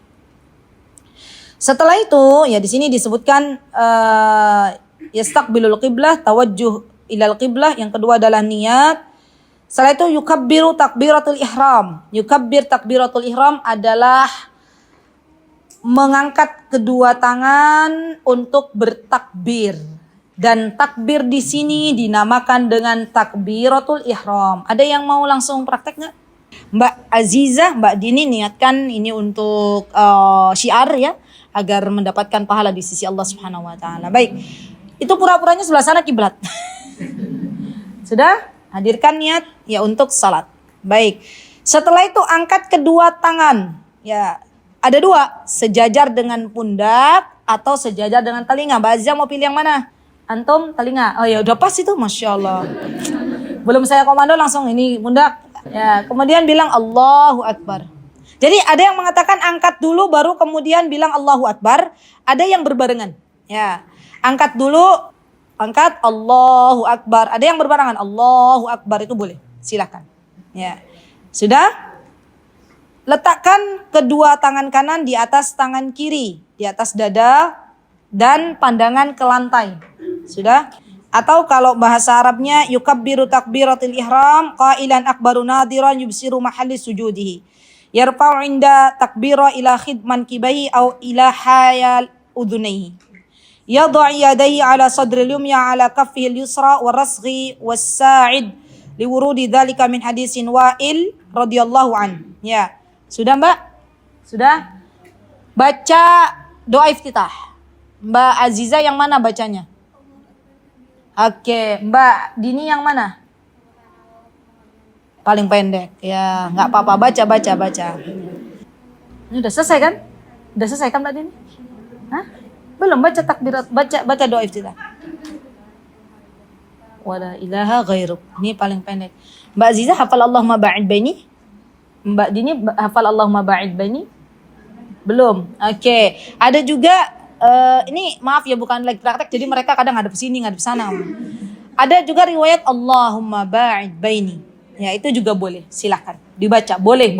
Setelah itu ya di sini disebutkan yastaqbilul qiblah, tawajjuh ilal qiblah. Yang kedua adalah niat. Setelah itu yukabbiru takbiratul ihram. Yukabbir takbiratul ihram adalah mengangkat kedua tangan untuk bertakbir. Dan takbir di sini dinamakan dengan takbiratul ihram. Ada yang mau langsung praktek nggak? Mbak Aziza, Mbak Dini niatkan ini untuk syiar ya, agar mendapatkan pahala di sisi Allah Subhanahu wa taala. Baik. Itu pura-puranya sebelah sana kiblat. Sudah? Hadirkan niat ya untuk salat. Baik. Setelah itu angkat kedua tangan. Ya, ada dua, sejajar dengan pundak atau sejajar dengan telinga. Mbak Aziza mau pilih yang mana? Antum telinga. Oh ya udah pas itu, Masya Allah. Belum saya komando langsung ini pundak. Ya, kemudian bilang Allahu Akbar. Jadi ada yang mengatakan angkat dulu baru kemudian bilang Allahu Akbar. Ada yang berbarengan. Ya, angkat dulu, angkat Allahu Akbar. Ada yang berbarengan Allahu Akbar, itu boleh. Silakan. Ya. Sudah? Letakkan kedua tangan kanan di atas tangan kiri, di atas dada dan pandangan ke lantai. Sudah? Atau kalau bahasa Arabnya yukabbiru takbiratul ihram qailan akbaru nadiran yubsiru mahalli sujudihi. Yarfa'u inda takbira ila khidman kibai au ila hayal udhunaihi. Yad'a yadayhi ala sadril yumya ala kaffihi al-yusra wa rasghi was-sa'id liwurudi dzalika min hadisin Wa'il radhiyallahu an. Ya. Sudah, Mbak? Sudah? Baca doa iftitah. Mbak Aziza yang mana bacanya? Oke, Mbak Dini yang mana? Paling pendek. Ya, enggak apa-apa, baca. Ini udah selesai kan? Udah selesai kan Mbak Dini? Hah? Belum baca takbirat, baca doa iftitah. Wala ilaha ghairuk. Ini paling pendek. Mbak Aziza hafal Allahumma ba'id baini? Mbak Dini hafal Allahumma ba'id baini? Belum. Oke. Ada juga ini maaf ya bukan lagi praktek, jadi mereka kadang ngadep sini, ngadep sana. Ada juga riwayat Allahumma ba'id baini. Ya, itu juga boleh. Silakan dibaca. Boleh.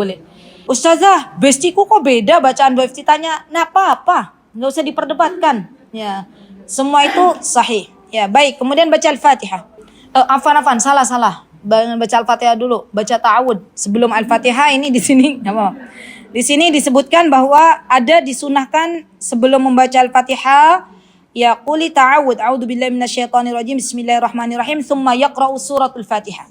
Ustazah, bestiku kok beda bacaan doa iftitahnya? Nah, apa-apa. Enggak usah diperdebatkan. Ya. Semua itu sahih. Ya, baik. Kemudian baca Al-Fatihah. Afan, salah. Baca Al-Fatihah dulu, baca ta'awud sebelum Al-Fatihah. Ini di sini apa? Di sini disebutkan bahwa ada disunahkan sebelum membaca Al-Fatihah ya quli ta'awud, a'udzubillahi minasyaitonirrajim, bismillahirrahmanirrahim, thumma yaqra'u suratul Fatihah.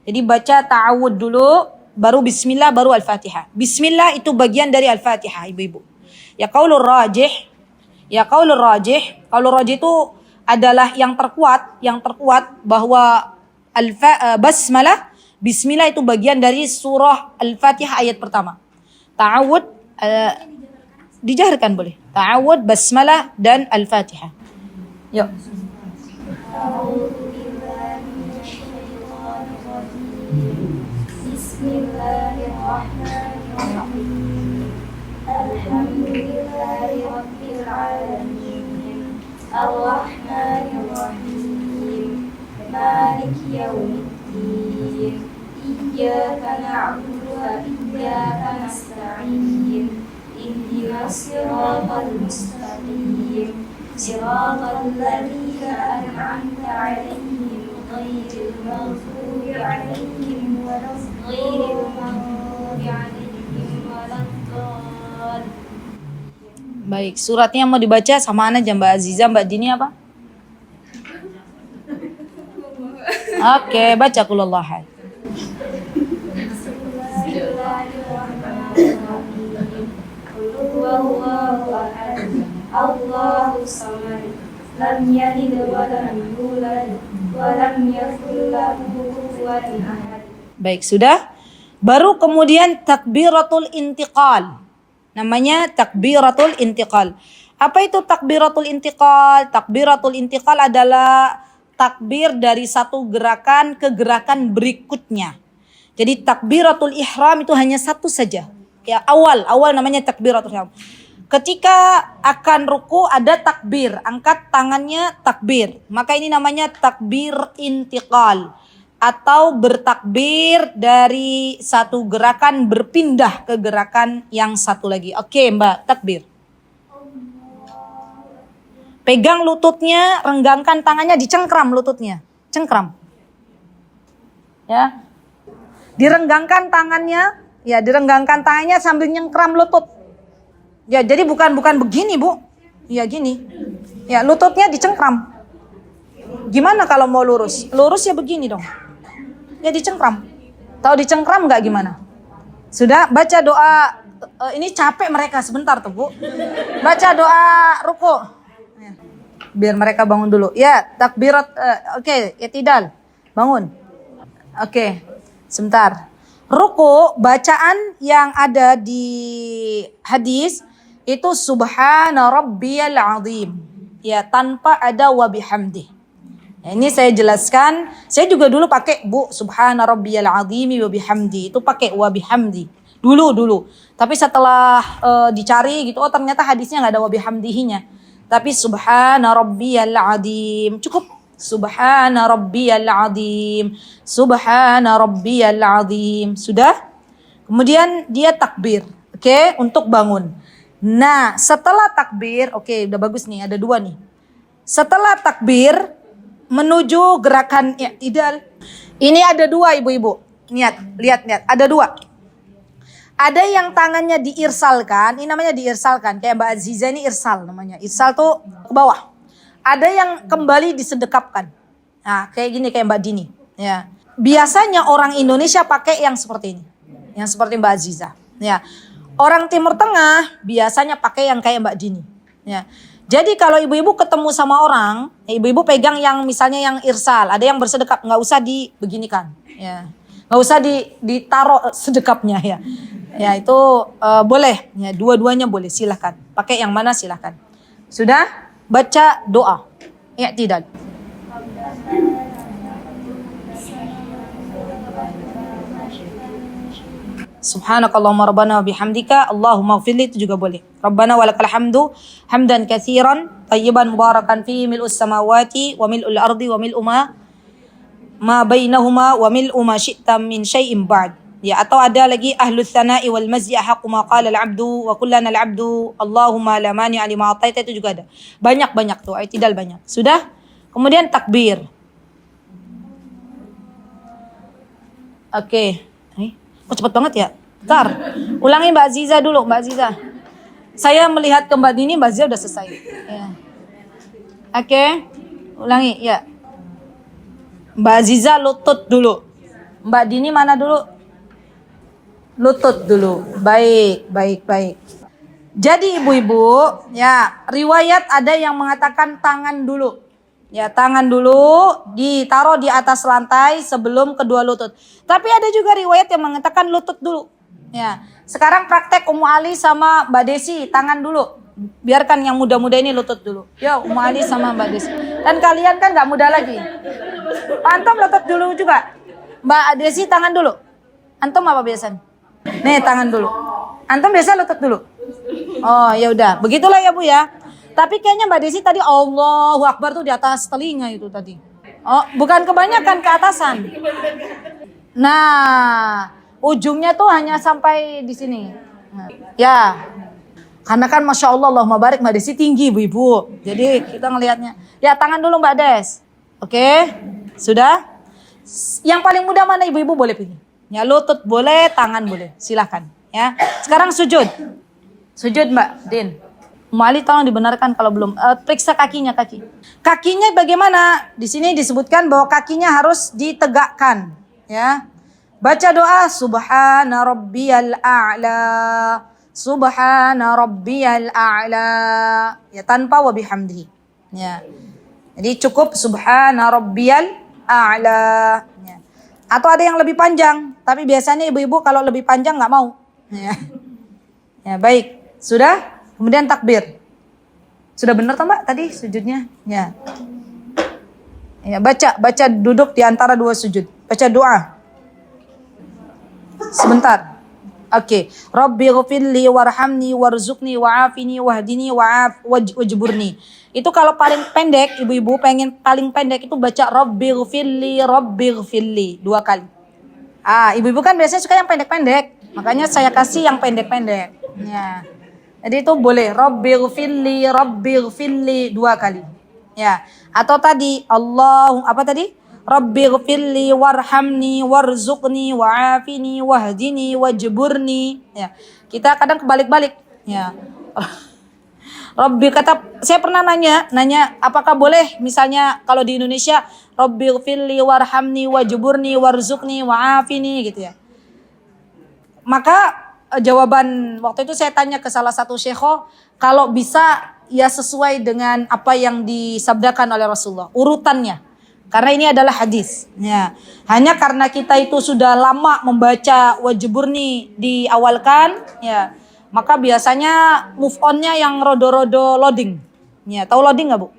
Jadi baca ta'awud dulu, baru bismillah, baru Al-Fatihah. Bismillah itu bagian dari Al-Fatihah, ibu-ibu. Ya qaulur rajih, qaulur rajih itu adalah yang terkuat bahwa basmalah, bismillah itu bagian dari surah Al-Fatihah ayat pertama. Ta'awud dijaharkan boleh. Ta'awud, basmalah dan Al-Fatihah. Yuk. Bismillahirrahmanirrahim. Alhamdulillahirabbil alamin. Ar-Rahmanir-Rahim. Maliki yaumiddin. Iyyaka na'budu wa iyyaka nasta'in. Ihdinas siratal mustaqim. Siratal ladzina an'amta 'alaihim ghairil maghdubi 'alaihim waladdallin. Baik, suratnya mau dibaca sama aja Mbak Aziza, Mbak Dini apa? Oke, baca qul huwallahu ahad. Allahus samad, lam yalid wa lam yulad wa lam yakul lahu kufuwan ahad. Baik, sudah. Baru kemudian takbiratul intiqal. Namanya takbiratul intiqal. Apa itu takbiratul intiqal? Takbiratul intiqal adalah takbir dari satu gerakan ke gerakan berikutnya. Jadi takbiratul ihram itu hanya satu saja. Ya, awal namanya takbiratul ihram. Ketika akan ruku ada takbir, angkat tangannya takbir. Maka ini namanya takbir intiqal atau bertakbir dari satu gerakan berpindah ke gerakan yang satu lagi. Oke, Mbak, takbir. Pegang lututnya, renggangkan tangannya, dicengkram lututnya. Cengkram. Ya. Direnggangkan tangannya sambil nyengkram lutut. Ya, jadi bukan begini, Bu. Ya, gini. Ya, lututnya dicengkram. Gimana kalau mau lurus? Lurus ya begini dong. Ya dicengkram. Tahu dicengkram enggak gimana? Sudah baca doa. Ini capek mereka sebentar tuh Bu. Baca doa ruku. Ya. Biar mereka bangun dulu. Ya, takbirat. Oke, i'tidal. Bangun. Oke, sebentar. Ruku, bacaan yang ada di hadis itu subhana rabbiyal azim. Ya, tanpa ada wa bihamdi. Ya, ini saya jelaskan. Saya juga dulu pakai Bu, subhana rabbiyal azimi wa bihamdi. Itu pakai wa bihamdi. Dulu. Tapi setelah dicari gitu, oh ternyata hadisnya nggak ada wa bihamdihinya. Tapi subhana rabbiyal azim. Cukup subhana rabbiyal azim. Subhana rabbiyal azim. Sudah? Kemudian dia takbir. Oke, untuk bangun. Nah, setelah takbir, oke, udah bagus nih, ada 2 nih. Setelah takbir menuju gerakan i'tidal. Ini ada 2 ibu-ibu. Lihat, ada 2. Ada yang tangannya diirsalkan, ini namanya diirsalkan. Kayak Mbak Aziza ini irsal namanya. Irsal tuh ke bawah. Ada yang kembali disedekapkan. Nah, kayak gini kayak Mbak Dini. Ya. Biasanya orang Indonesia pakai yang seperti ini. Yang seperti Mbak Aziza. Ya. Orang Timur Tengah biasanya pakai yang kayak Mbak Dini. Ya. Jadi kalau ibu-ibu ketemu sama orang, ibu-ibu pegang yang misalnya yang irsal, ada yang bersedekap, nggak usah dibeginikan, ya, nggak usah ditaruh sedekapnya ya, ya itu boleh, ya dua-duanya boleh, silahkan, pakai yang mana silahkan. Sudah baca doa, ya tidak. Subhanakallahumma rabbana wa bihamdika Allahumma ighfirli, itu juga boleh. Rabbana walakal hamdu hamdan katsiran tayyiban mubarakan fi mil'us samawati wa mil'ul ardi wa mil'u ma bainahuma wa mil'u ma syi'ta min syai'in ba'd. Ya, atau ada lagi ahlus tsana'i wal mazyi haqqu ma qala al-'abdu wa kullana al-'abdu Allahumma la mani'a lima ataita, itu juga ada. Banyak tuh, i'tidal banyak. Sudah? Kemudian takbir. Oke. Oh, cepet banget ya. Bentar. Ulangi Mbak Aziza dulu, Mbak Aziza. Saya melihat ke Mbak Dini, Mbak Aziza udah selesai. Ya. Oke. Ulangi, ya. Mbak Aziza lutut dulu. Mbak Dini mana dulu? Lutut dulu. Baik. Jadi ibu-ibu, ya, riwayat ada yang mengatakan tangan dulu. Ya, tangan dulu ditaruh di atas lantai sebelum kedua lutut. Tapi ada juga riwayat yang mengatakan lutut dulu. Ya, sekarang praktek Ummu Ali sama Mbak Desi, tangan dulu. Biarkan yang muda-muda ini lutut dulu. Ya, Ummu Ali sama Mbak Desi. Dan kalian kan nggak muda lagi. Antum lutut dulu juga. Mbak Desi tangan dulu. Antum apa biasanya? Nih tangan dulu. Antum biasa lutut dulu. Oh, ya udah. Begitulah ya Bu ya. Tapi kayaknya Mbak Desi tadi Allahu Akbar tuh di atas telinga itu tadi. Oh, bukan kebanyakan, ke atasan. Nah, ujungnya tuh hanya sampai di sini. Nah, ya, karena kan Masya Allah, Allahumma barik, Mbak Desi tinggi ibu-ibu. Jadi kita ngelihatnya. Ya, tangan dulu Mbak Des. Oke, sudah? Yang paling mudah mana ibu-ibu boleh pilih. Ya, lutut boleh, tangan boleh. Silahkan. Ya, sekarang sujud. Sujud Mbak Din. Mali tolong dibenarkan kalau belum. Periksa kakinya, kaki. Kakinya bagaimana? Di sini disebutkan bahwa kakinya harus ditegakkan, ya. Baca doa Subhana rabbiyal a'la. Subhana rabbiyal a'la. Ya, tanpa wa bihamdihi. Ya. Jadi cukup Subhana rabbiyal a'la. Ya. Atau ada yang lebih panjang, tapi biasanya ibu-ibu kalau lebih panjang nggak mau. Ya. Ya, baik. Sudah? Kemudian takbir. Sudah benar toh Mbak tadi sujudnya? Ya. Ya, baca duduk di antara 2 sujud. Baca doa. Sebentar. Oke. Rabbi ghfirli warhamni warzuqni wa'afini wahdini wajburni. Itu kalau paling pendek, ibu-ibu pengen paling pendek itu baca Rabbi ghfirli 2 kali. Ibu-ibu kan biasanya suka yang pendek-pendek. Makanya saya kasih yang pendek-pendek. Ya. Jadi itu boleh Rabbi ghfirli 2 kali. Ya. Atau tadi apa tadi? Rabbi ghfirli warhamni warzuqni wa'afini wahdini wajburni. Ya. Kita kadang kebalik-balik. Ya. Saya pernah nanya apakah boleh misalnya kalau di Indonesia Rabbi ghfirli warhamni wajburni warzuqni wa'afini gitu ya. Maka jawaban waktu itu saya tanya ke salah satu syekho, kalau bisa ya sesuai dengan apa yang disabdakan oleh Rasulullah, urutannya. Karena ini adalah hadis. Ya. Hanya karena kita itu sudah lama membaca Wajiburni diawalkan, ya, maka biasanya move on-nya yang rodo-rodo loading. Ya, tahu loading nggak Bu?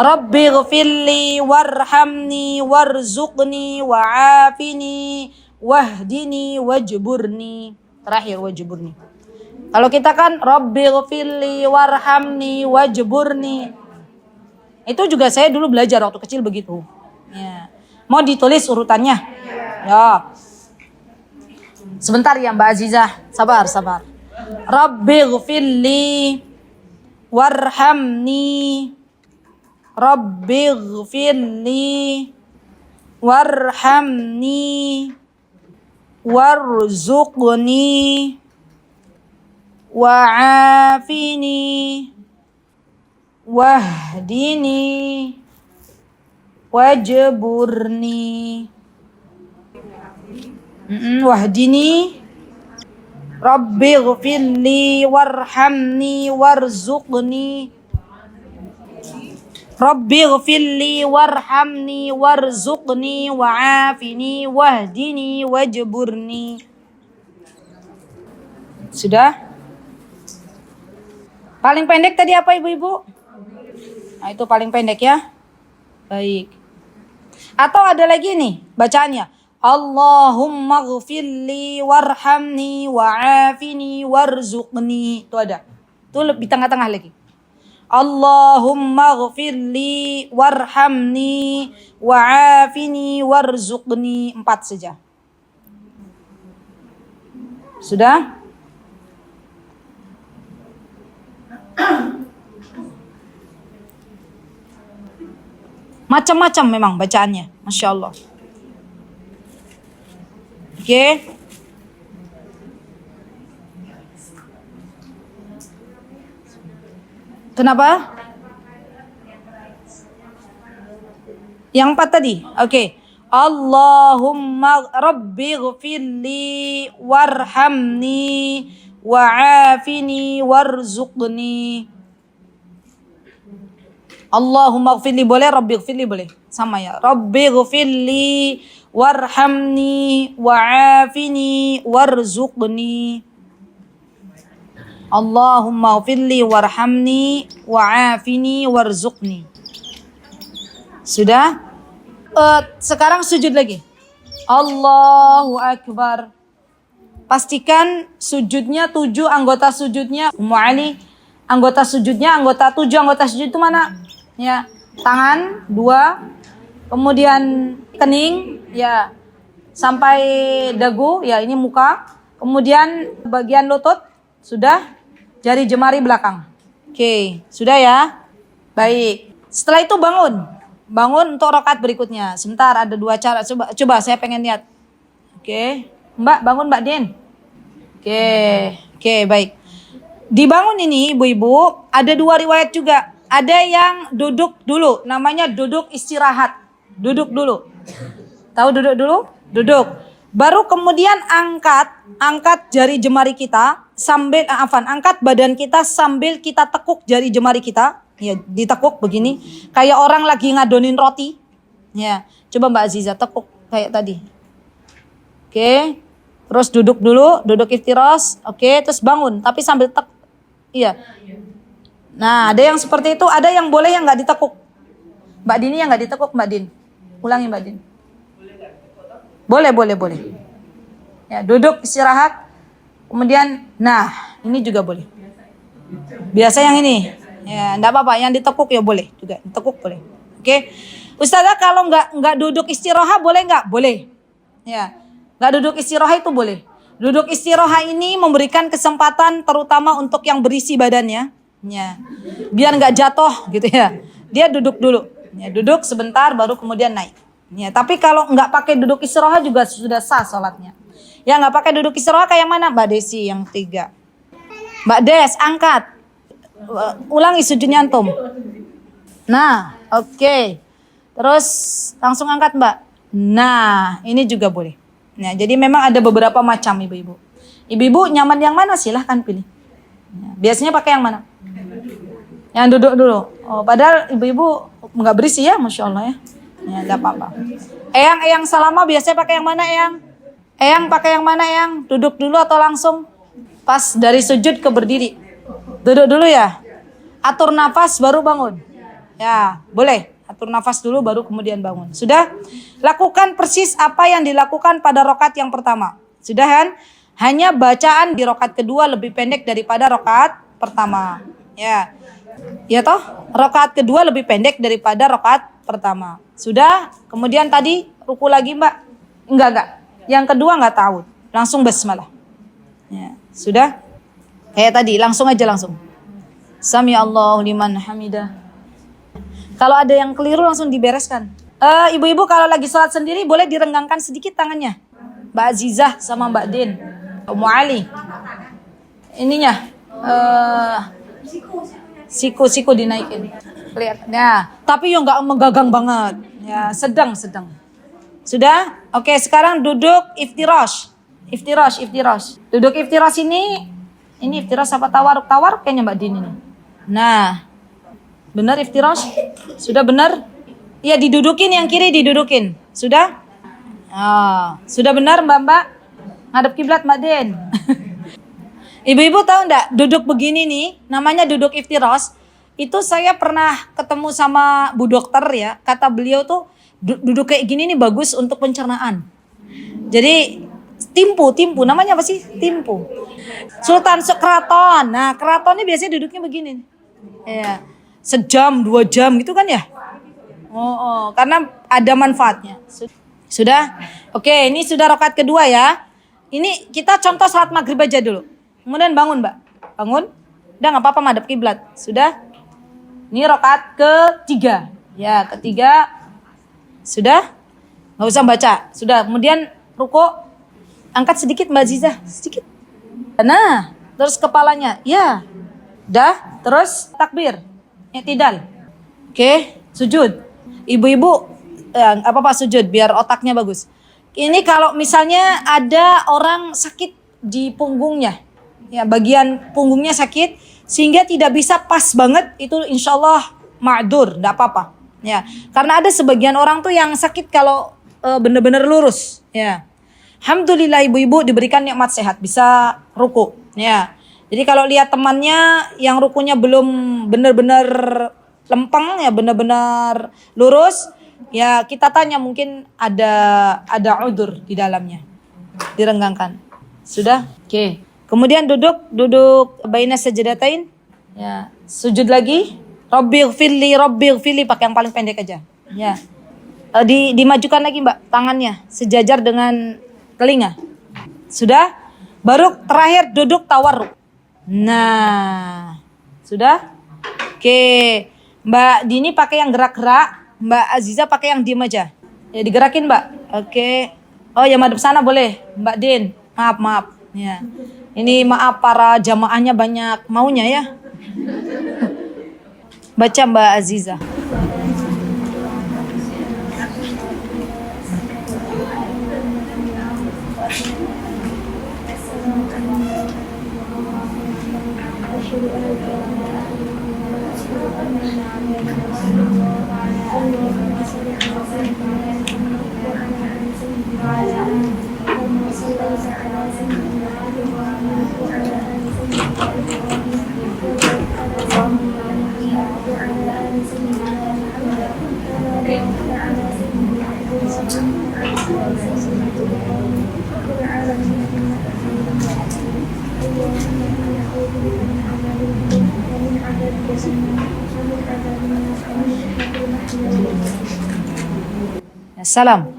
Rabbi ghfirli warhamni warzuqni wa'afini wahdini wajburni. Terakhir wajburni. Kalau kita kan Rabbi ghfirli warhamni wajburni. Itu juga saya dulu belajar waktu kecil begitu. Ya. Mau ditulis urutannya? Ya. Sebentar ya Mbak Azizah. Sabar. Rabbi ghfirli warhamni. Rabbi ghfirli warhamni warzuqni wa'afini wahdini wajburni. Wahdini. Rabbi ghfirli warhamni warzuqni. Rabbi ghfirli warhamni warzuqni wa'afini wahdini wajburni. Sudah? Paling pendek tadi apa ibu-ibu? Nah, itu paling pendek ya. Baik. Atau ada lagi nih bacaannya. Allahumma ghfirli warhamni wa'afini warzuqni. Itu ada. Itu lebih tengah-tengah lagi. Allahumma ghfirli warhamni wa'afini warzuqni. 4 saja. Sudah? Macam-macam memang bacaannya. Masya Allah. Oke. Kenapa? Yang 4 tadi. Oke. Allahumma rabbi ghfirli warhamni wa'afini warzuqni. Allahumma ghfirli boleh, rabbi ghfirli boleh. Sama ya. Rabbi ghfirli warhamni wa'afini warzuqni. Allahumma ghfirli warhamni wa'afini warzuqni. Sudah? Sekarang sujud lagi. Allahu Akbar. Pastikan sujudnya 7 anggota sujudnya. Ummu Ali, anggota sujudnya, tujuh anggota sujud itu mana? Ya, tangan 2, kemudian kening, ya, sampai dagu, ya ini muka. Kemudian bagian lutut, sudah. Jari jemari belakang. Oke, sudah ya? Baik. Setelah itu bangun. Bangun untuk rakaat berikutnya. Sebentar, ada 2 cara. Coba saya pengen lihat. Oke. Mbak, bangun Mbak Din. Oke, baik. Dibangun ini ibu-ibu, ada 2 riwayat juga. Ada yang duduk dulu, namanya duduk istirahat. Duduk dulu. Tahu duduk dulu? Duduk. Baru kemudian angkat jari jemari kita sambil angkat badan kita sambil kita tekuk jari jemari kita. Ya, ditekuk begini. Kayak orang lagi ngadonin roti. Ya, coba Mbak Aziza tekuk kayak tadi. Oke. Terus duduk dulu, duduk iftiras. Oke, terus bangun tapi sambil iya. Nah, ada yang seperti itu, ada yang boleh yang enggak ditekuk. Mbak Dini yang enggak ditekuk, Mbak Din. Ulangi Mbak Din. Boleh. Ya, duduk istirahat. Kemudian, nah, ini juga boleh. Biasa yang ini. Ya, enggak apa-apa, yang ditekuk ya boleh juga. Ditekuk boleh. Oke. Ustazah kalau enggak duduk istirahat boleh enggak? Boleh. Ya. Enggak duduk istirahat itu boleh. Duduk istirahat ini memberikan kesempatan terutama untuk yang berisi badannya. Ya. Biar enggak jatuh gitu ya. Dia duduk dulu. Ya, duduk sebentar baru kemudian naik. Ya, tapi kalau enggak pakai duduk istirahat juga sudah sah salatnya. Ya, enggak pakai duduk istirahat kayak mana? Mbak Desi yang 3. Mbak Des, angkat. Ulangi sujudnya antum. Nah, oke. Terus langsung angkat Mbak. Nah, ini juga boleh. Ya, jadi memang ada beberapa macam ibu-ibu. Ibu-ibu nyaman yang mana silahkan pilih. Ya, biasanya pakai yang mana? Yang duduk dulu. Oh, padahal ibu-ibu nggak berisi ya, masya Allah ya. Ya, nggak apa-apa. Eyang Salama biasanya pakai yang mana Eyang? Eyang pakai yang mana Eyang? Duduk dulu atau langsung pas dari sujud ke berdiri? Duduk dulu ya. Atur nafas baru bangun. Ya, boleh. Atur nafas dulu baru kemudian bangun. Sudah? Lakukan persis apa yang dilakukan pada rakaat yang pertama. Sudah kan? Hanya bacaan di rakaat kedua lebih pendek daripada rakaat pertama. Ya. Ya toh? Rakaat kedua lebih pendek daripada rakaat pertama. Sudah? Kemudian tadi ruku lagi, Mbak? Enggak. Yang kedua enggak tahu. Langsung basmalah. Ya, sudah? Kayak tadi, langsung aja langsung. Sami Allahu liman hamidah. Kalau ada yang keliru langsung dibereskan. Ibu-ibu kalau lagi sholat sendiri boleh direnggangkan sedikit tangannya. Mbak Azizah sama Mbak Din. Ummu Ali. Ininya. Siku dinaikin. Lihat. Ya, tapi yang enggak menggagang banget. Ya, sedang. Sudah? Oke, sekarang duduk iftirash. Duduk iftirash ini iftirash apa tawaruk? Tawaruk kayaknya Mbak Din ini. Nah, benar iftirash? Sudah benar? Iya, didudukin yang kiri didudukin. Sudah? Sudah benar Mbak? Ngadep kiblat Mbak Din. Ibu-ibu tahu enggak, duduk begini nih, namanya duduk iftirash. Itu saya pernah ketemu sama Bu Dokter ya, kata beliau tuh duduk kayak gini nih bagus untuk pencernaan. Jadi timpu, namanya apa sih? Timpu. Sultan Keraton. Nah, keraton ini biasanya duduknya begini. Ya. Sejam, 2 jam gitu kan ya? Karena ada manfaatnya. Sudah? Oke, ini sudah rakaat kedua ya. Ini kita contoh salat maghrib aja dulu. Kemudian bangun, Mbak. Bangun. Udah enggak apa-apa madhep kiblat. Sudah? Ini rakaat ketiga. Ya, ketiga. Sudah? Nggak usah baca. Sudah. Kemudian ruku. Angkat sedikit Mbak Azizah. Sedikit. Nah. Terus kepalanya. Ya. Dah. Terus takbir. I'tidal. Oke. Sujud. Ibu-ibu. Apa-apa sujud. Biar otaknya bagus. Ini kalau misalnya ada orang sakit di punggungnya. Ya, bagian punggungnya sakit. Sehingga tidak bisa pas banget. Itu insya Allah ma'dur. Tidak apa-apa. Ya, karena ada sebagian orang tuh yang sakit kalau benar-benar lurus. Ya, alhamdulillah ibu-ibu diberikan nikmat sehat, bisa ruku. Ya, jadi kalau lihat temannya yang rukunya belum benar-benar lempeng, ya benar-benar lurus, ya kita tanya mungkin ada udzur di dalamnya, direnggangkan. Sudah? Oke. Kemudian duduk baina sajdatain. Ya, sujud lagi. Rabbighfirli pakai yang paling pendek aja. Ya. Dimajukan lagi Mbak tangannya sejajar dengan telinga. Sudah? Baru terakhir duduk tawarruk. Nah. Sudah? Oke. Mbak Dini pakai yang gerak-gerak, Mbak Aziza pakai yang diam aja. Ya digerakin Mbak. Oke. Oh ya madep sana boleh. Mbak Din. Maaf. Ya. Ini maaf para jamaahnya banyak maunya ya. Baca Mbak Aziza. Salam.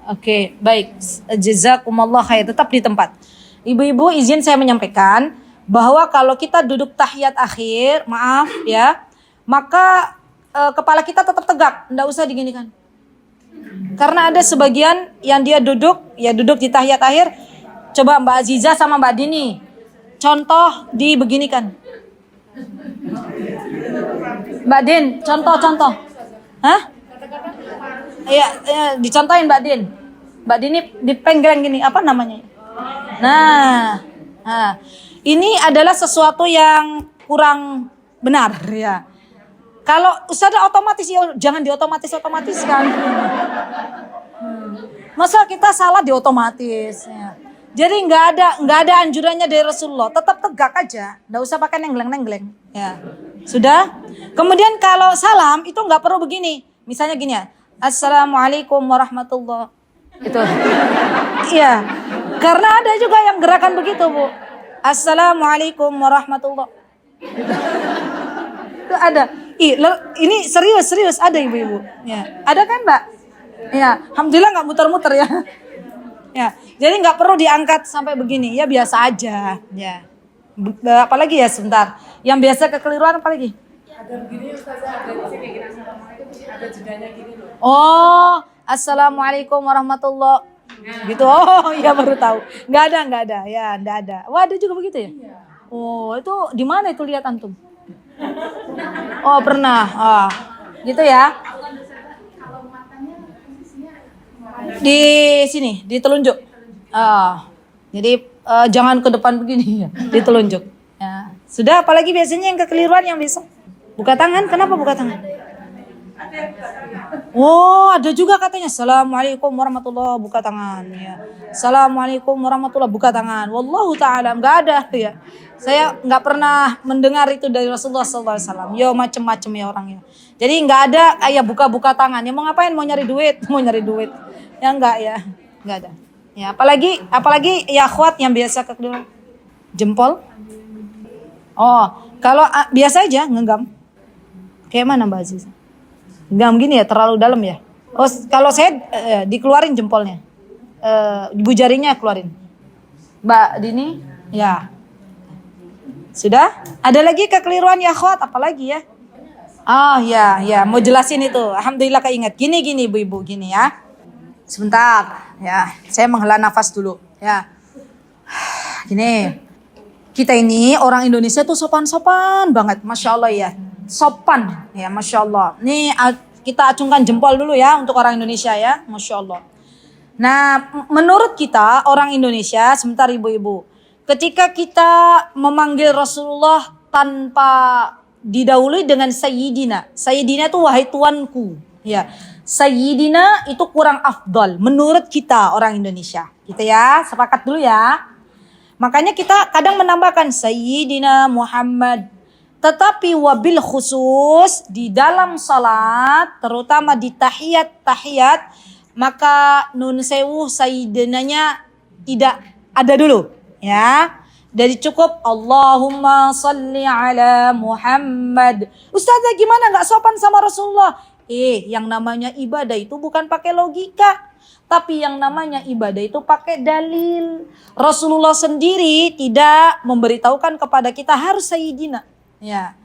Oke, baik. Jazakumullah khair. Tetap di tempat. Ibu-ibu izin saya menyampaikan bahwa kalau kita duduk tahiyat akhir, maaf ya, maka kepala kita tetap tegak, enggak usah diginikan. Karena ada sebagian yang dia duduk di tahiyat akhir. Coba Mbak Aziza sama Mbak Dini, contoh dibeginikan. Mbak Din, contoh. Hah? Dicontohin Mbak Din. Mbak Din ini dipenggang gini, apa namanya? Nah, ini adalah sesuatu yang kurang benar ya. Kalau Ustazah otomatis ya jangan diotomatis-otomatiskan. Masa kita salah diotomatis ya. Jadi nggak ada anjurannya dari Rasulullah. Tetap tegak aja, nggak usah pakai nengleng-nengleng. Ya, sudah. Kemudian kalau salam itu nggak perlu begini. Misalnya gini ya, Assalamualaikum warahmatullah. Itu. Iya. Karena ada juga yang gerakan begitu, Bu. Assalamualaikum warahmatullah. Itu ada. Ini serius ada ibu-ibu. Ya. Ada kan, Mbak? Ya, alhamdulillah nggak muter-muter ya. Ya, jadi nggak perlu diangkat sampai begini, ya biasa aja. Ya, apalagi ya sebentar. Yang biasa kekeliruan apalagi? Ada begini Ustazah, ada kayak gini assalamualaikum, ada jedanya gini loh. Oh, assalamualaikum warahmatullah. Gitu. Oh, iya baru tahu. Nggak ada. Ya, nggak ada. Wah, ada juga begitu ya? Iya. Oh, itu di mana itu lihat antum? Oh, pernah. Gitu ya. Di sini, di telunjuk. Jadi jangan ke depan begini ya, di telunjuk. Ya. Sudah, apalagi biasanya yang kekeliruan yang bisa. Buka tangan, kenapa buka tangan? Oh, ada juga katanya Assalamualaikum warahmatullahi buka tangan ya. Assalamualaikum warahmatullahi buka tangan. Wallahu ta'ala, enggak ada ya. Saya enggak pernah mendengar itu dari Rasulullah SAW. Yo macem-macem ya orangnya. Jadi enggak ada kayak buka-buka tangan. Ya mau ngapain? Mau nyari duit? Mau nyari duit. Ya enggak ya. Enggak ada. Ya, apalagi ya akhwat yang biasa kekeliruan. Jempol. Oh, kalau biasa aja ngenggam. Kayak mana Mbak Aziz? Genggam gini ya, terlalu dalam ya. Oh, kalau saya dikeluarin jempolnya. Ibu jarinya keluarin. Mbak Dini, ya. Sudah? Ada lagi kekeliruan ya akhwat, apalagi ya? Oh ya, mau jelasin itu. Alhamdulillah keinget. Gini ibu-ibu, gini ya. Sebentar, ya. Saya menghela nafas dulu, ya. Gini. Kita ini orang Indonesia tuh sopan-sopan banget, Masya Allah ya. Sopan, ya Masya Allah. Nih kita acungkan jempol dulu ya untuk orang Indonesia ya, Masya Allah. Nah, menurut kita orang Indonesia, sebentar ibu-ibu. Ketika kita memanggil Rasulullah tanpa didahului dengan Sayyidina. Sayyidina itu wahai tuanku. Ya, Sayyidina itu kurang afdal menurut kita orang Indonesia. Gitu ya, sepakat dulu ya. Makanya kita kadang menambahkan Sayyidina Muhammad. Tetapi wabil khusus di dalam salat, terutama di tahiyat, maka nun sewu sayyidinanya tidak ada dulu. Ya, dari cukup Allahumma salli ala Muhammad. Ustazah gimana nggak sopan sama Rasulullah? Yang namanya ibadah itu bukan pakai logika. Tapi yang namanya ibadah itu pakai dalil. Rasulullah sendiri tidak memberitahukan kepada kita harus sayyidina. Ya,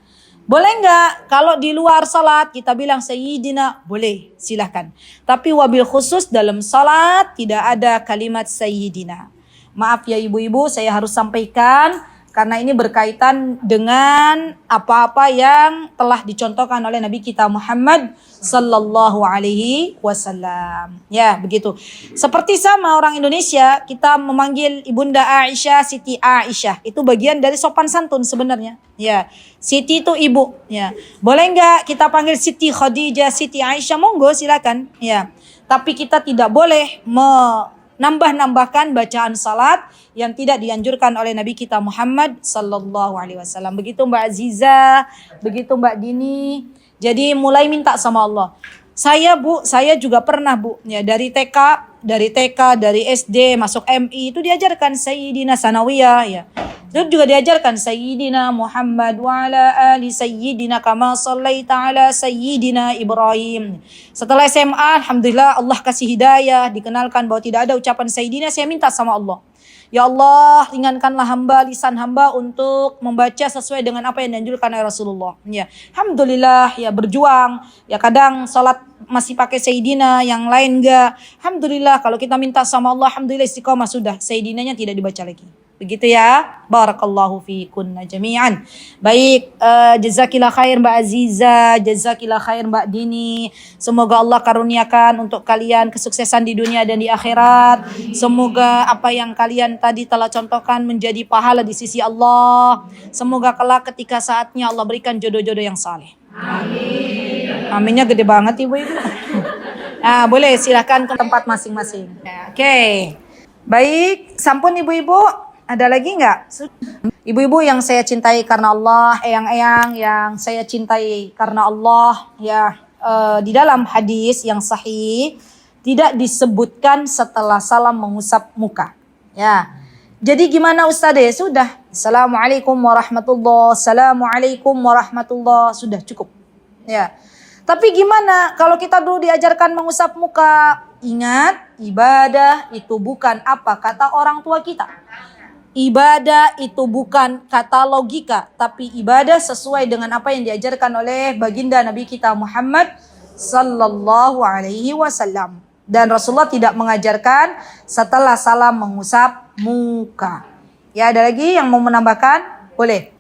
boleh nggak kalau di luar salat kita bilang sayyidina? Boleh, silahkan. Tapi wabil khusus dalam salat tidak ada kalimat sayyidina. Maaf ya ibu-ibu, saya harus sampaikan karena ini berkaitan dengan apa-apa yang telah dicontohkan oleh Nabi kita Muhammad sallallahu alaihi wasallam. Ya, begitu. Seperti sama orang Indonesia, kita memanggil Ibunda Aisyah, Siti Aisyah. Itu bagian dari sopan santun sebenarnya. Ya, Siti itu ibu. Ya, boleh nggak kita panggil Siti Khadijah, Siti Aisyah? Monggo, silakan. Ya, tapi kita tidak boleh nambahkan bacaan salat yang tidak dianjurkan oleh Nabi kita Muhammad sallallahu alaihi wasallam. Begitu Mbak Aziza, begitu Mbak Dini. Jadi mulai minta sama Allah. Saya juga pernah Bu, ya dari TK, dari SD masuk MI itu diajarkan Sayyidina Sanawiyah ya. Itu juga diajarkan Sayyidina Muhammad wa ala ali Sayyidina kama sallaita ala Sayyidina Ibrahim. Setelah SMA, alhamdulillah Allah kasih hidayah, dikenalkan bahwa tidak ada ucapan Sayyidina, saya minta sama Allah. Ya Allah, ringankanlah lisan hamba untuk membaca sesuai dengan apa yang dianjurkan oleh Rasulullah. Ya, alhamdulillah ya berjuang. Ya kadang salat masih pakai Sayyidina, yang lain enggak. Alhamdulillah kalau kita minta sama Allah, alhamdulillah istiqomah sudah. Sayyidinanya tidak dibaca lagi. Begitu ya. Barakallahu fiikunna jami'an. Baik, jazakillah khair Mbak Aziza, jazakillah khair Mbak Dini. Semoga Allah karuniakan untuk kalian kesuksesan di dunia dan di akhirat. Semoga apa yang kalian tadi telah contohkan menjadi pahala di sisi Allah. Semoga kelak ketika saatnya Allah berikan jodoh-jodoh yang saleh. Amin. Aminnya gede banget ibu-ibu. Nah, boleh silakan ke tempat masing-masing. Oke. Baik, sampun ibu-ibu. Ada lagi nggak? Ibu-ibu yang saya cintai karena Allah, eyang-eyang yang saya cintai karena Allah, ya, di dalam hadis yang sahih tidak disebutkan setelah salam mengusap muka. Ya. Jadi gimana Ustadz? Sudah. Assalamualaikum warahmatullahi, assalamualaikum warahmatullahi, sudah cukup. Ya. Tapi gimana kalau kita dulu diajarkan mengusap muka? Ingat, ibadah itu bukan apa kata orang tua kita. Ibadah itu bukan kata logika, tapi ibadah sesuai dengan apa yang diajarkan oleh baginda Nabi kita Muhammad sallallahu alaihi wasallam. Dan Rasulullah tidak mengajarkan setelah salam mengusap muka. Ya, ada lagi yang mau menambahkan? Boleh.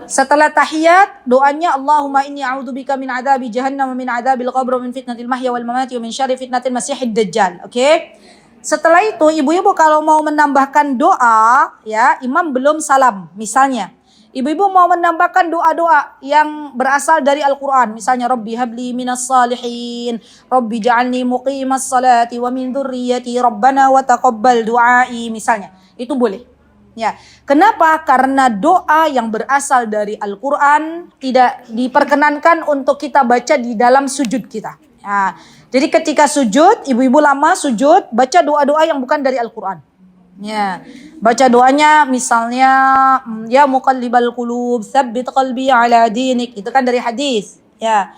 Setelah tahiyat, doanya Allahumma inni a'udzubika min adzabi jahannam wa min adzabil qabr wa min fitnatil mahya wal mamati wa min syarri fitnatil masiihid dajjal. Oke? Setelah itu, ibu-ibu kalau mau menambahkan doa, ya, imam belum salam, misalnya. Ibu-ibu mau menambahkan doa-doa yang berasal dari Al-Quran. Misalnya, Rabbi habli minas salihin, Rabbi ja'alni muqimas salati wa min dhurriyyati, Rabbana wa taqabbal du'ai, misalnya. Itu boleh. Ya. Kenapa? Karena doa yang berasal dari Al-Quran tidak diperkenankan untuk kita baca di dalam sujud kita. Ya. Jadi ketika sujud, ibu-ibu lama sujud, baca doa-doa yang bukan dari Al-Quran. Ya. Baca doanya misalnya, ya muqallibal qulub, tsabbit qalbi ala dinik. Itu kan dari hadis. Ya.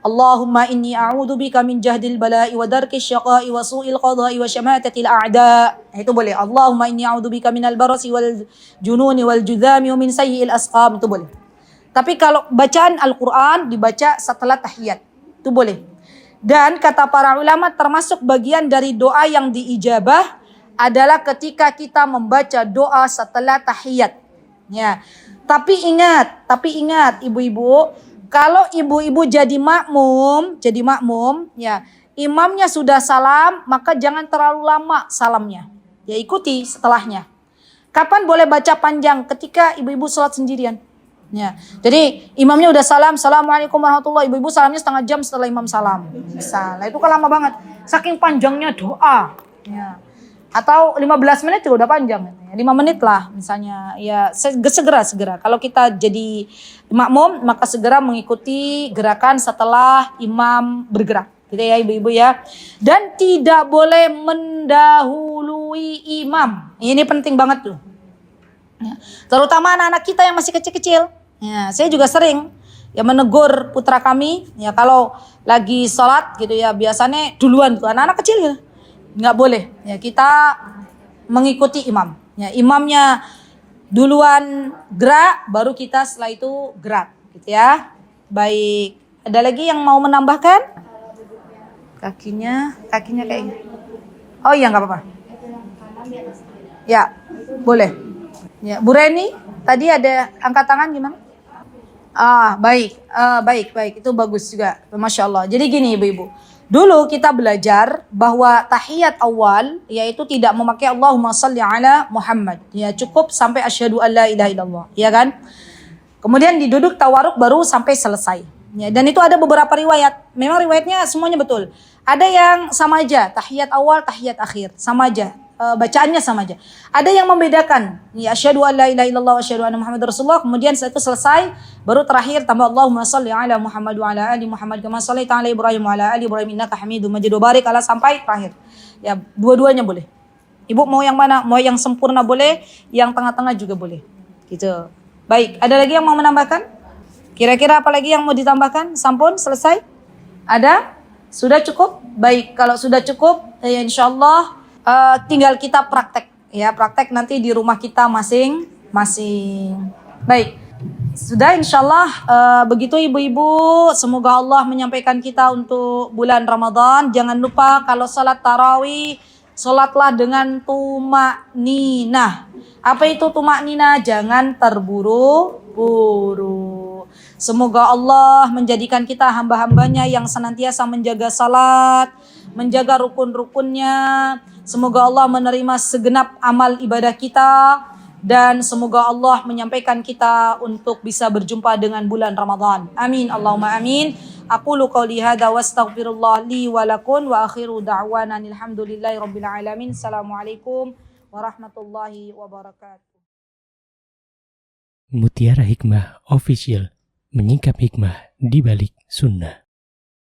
Allahumma inni a'udzubika min jahdil bala'i wa darkis syaqa'i wa su'il qada'i wa syamatatil a'da. Itu boleh. Allahumma inni a'udzubika minal barasi wal jununi wal judhami wa min sayyi'il asqam. Itu boleh. Tapi kalau bacaan Al-Quran dibaca setelah tahiyat. Itu boleh. Dan kata para ulama termasuk bagian dari doa yang diijabah adalah ketika kita membaca doa setelah tahiyat. Ya. Tapi ingat ibu-ibu, kalau ibu-ibu jadi makmum, ya, imamnya sudah salam, maka jangan terlalu lama salamnya. Ya, ikuti setelahnya. Kapan boleh baca panjang? Ketika ibu-ibu sholat sendirian. Ya. Jadi imamnya udah salam, assalamualaikum warahmatullahi, ibu-ibu salamnya setengah jam setelah imam salam. Misalnya itu kan lama banget, saking panjangnya doa. Ya. Atau 15 menit juga udah panjang. 5 menit lah misalnya. Ya segera. Kalau kita jadi makmum maka segera mengikuti gerakan setelah imam bergerak. Gitu ya ibu-ibu ya. Dan tidak boleh mendahului imam. Ini penting banget tuh. Ya. Terutama anak-anak kita yang masih kecil-kecil. Ya, saya juga sering ya menegur putra kami ya kalau lagi sholat gitu ya, biasanya duluan tuh anak-anak kecil ya, nggak boleh ya, kita mengikuti imam ya, imamnya duluan gerak baru kita setelah itu gerak gitu ya. Baik, ada lagi yang mau menambahkan? Kakinya kayak oh iya, nggak apa-apa ya, boleh ya. Bu Reni tadi ada angkat tangan gimana? Baik, itu bagus juga, Masya Allah. Jadi gini ibu-ibu, dulu kita belajar bahwa tahiyat awal yaitu tidak memakai Allahumma salli ala Muhammad, ya cukup sampai asyhadu an la ilaha illallah, ya kan? Kemudian diduduk tawaruk baru sampai selesai. Ya, dan itu ada beberapa riwayat, memang riwayatnya semuanya betul. Ada yang sama aja, tahiyat awal, tahiyat akhir, sama aja. Bacaannya sama aja. Ada yang membedakan. Ya asyhadu an la ilaha illallah wa asyhadu anna Muhammadar Rasulullah. Kemudian setelah itu selesai, baru terakhir tambah Allahumma shalli ala Muhammad wa ala ali Muhammad kama shallaita ala Ibrahim wa ala ali Ibrahim innaka Hamidum Majid wa barik ala sampai terakhir. Ya, dua-duanya boleh. Ibu mau yang mana? Mau yang sempurna boleh, yang tengah-tengah juga boleh. Gitu. Baik, ada lagi yang mau menambahkan? Kira-kira apa lagi yang mau ditambahkan? Sampun selesai? Ada? Sudah cukup? Baik, kalau sudah cukup, ya insyaallah tinggal kita praktek ya, praktek nanti di rumah kita masing-masing. Baik, sudah insyaallah begitu ibu-ibu. Semoga Allah menyampaikan kita untuk bulan Ramadan. Jangan lupa kalau salat tarawih Salatlah dengan tumak-ninah. Apa itu tumak-ninah? Jangan terburu-buru. Semoga Allah menjadikan kita hamba-hambanya yang senantiasa menjaga salat, menjaga rukun-rukunnya. Semoga Allah menerima segenap amal ibadah kita. Dan semoga Allah menyampaikan kita untuk bisa berjumpa dengan bulan Ramadan. Amin. Allahumma amin. Aqulu qawli hadza wa astaghfirullah li wa lakum wa akhiru da'wana alhamdulillahi rabbil alamin. Assalamualaikum warahmatullahi wabarakatuh. Mutiara Hikmah Official, menyingkap hikmah di balik sunnah.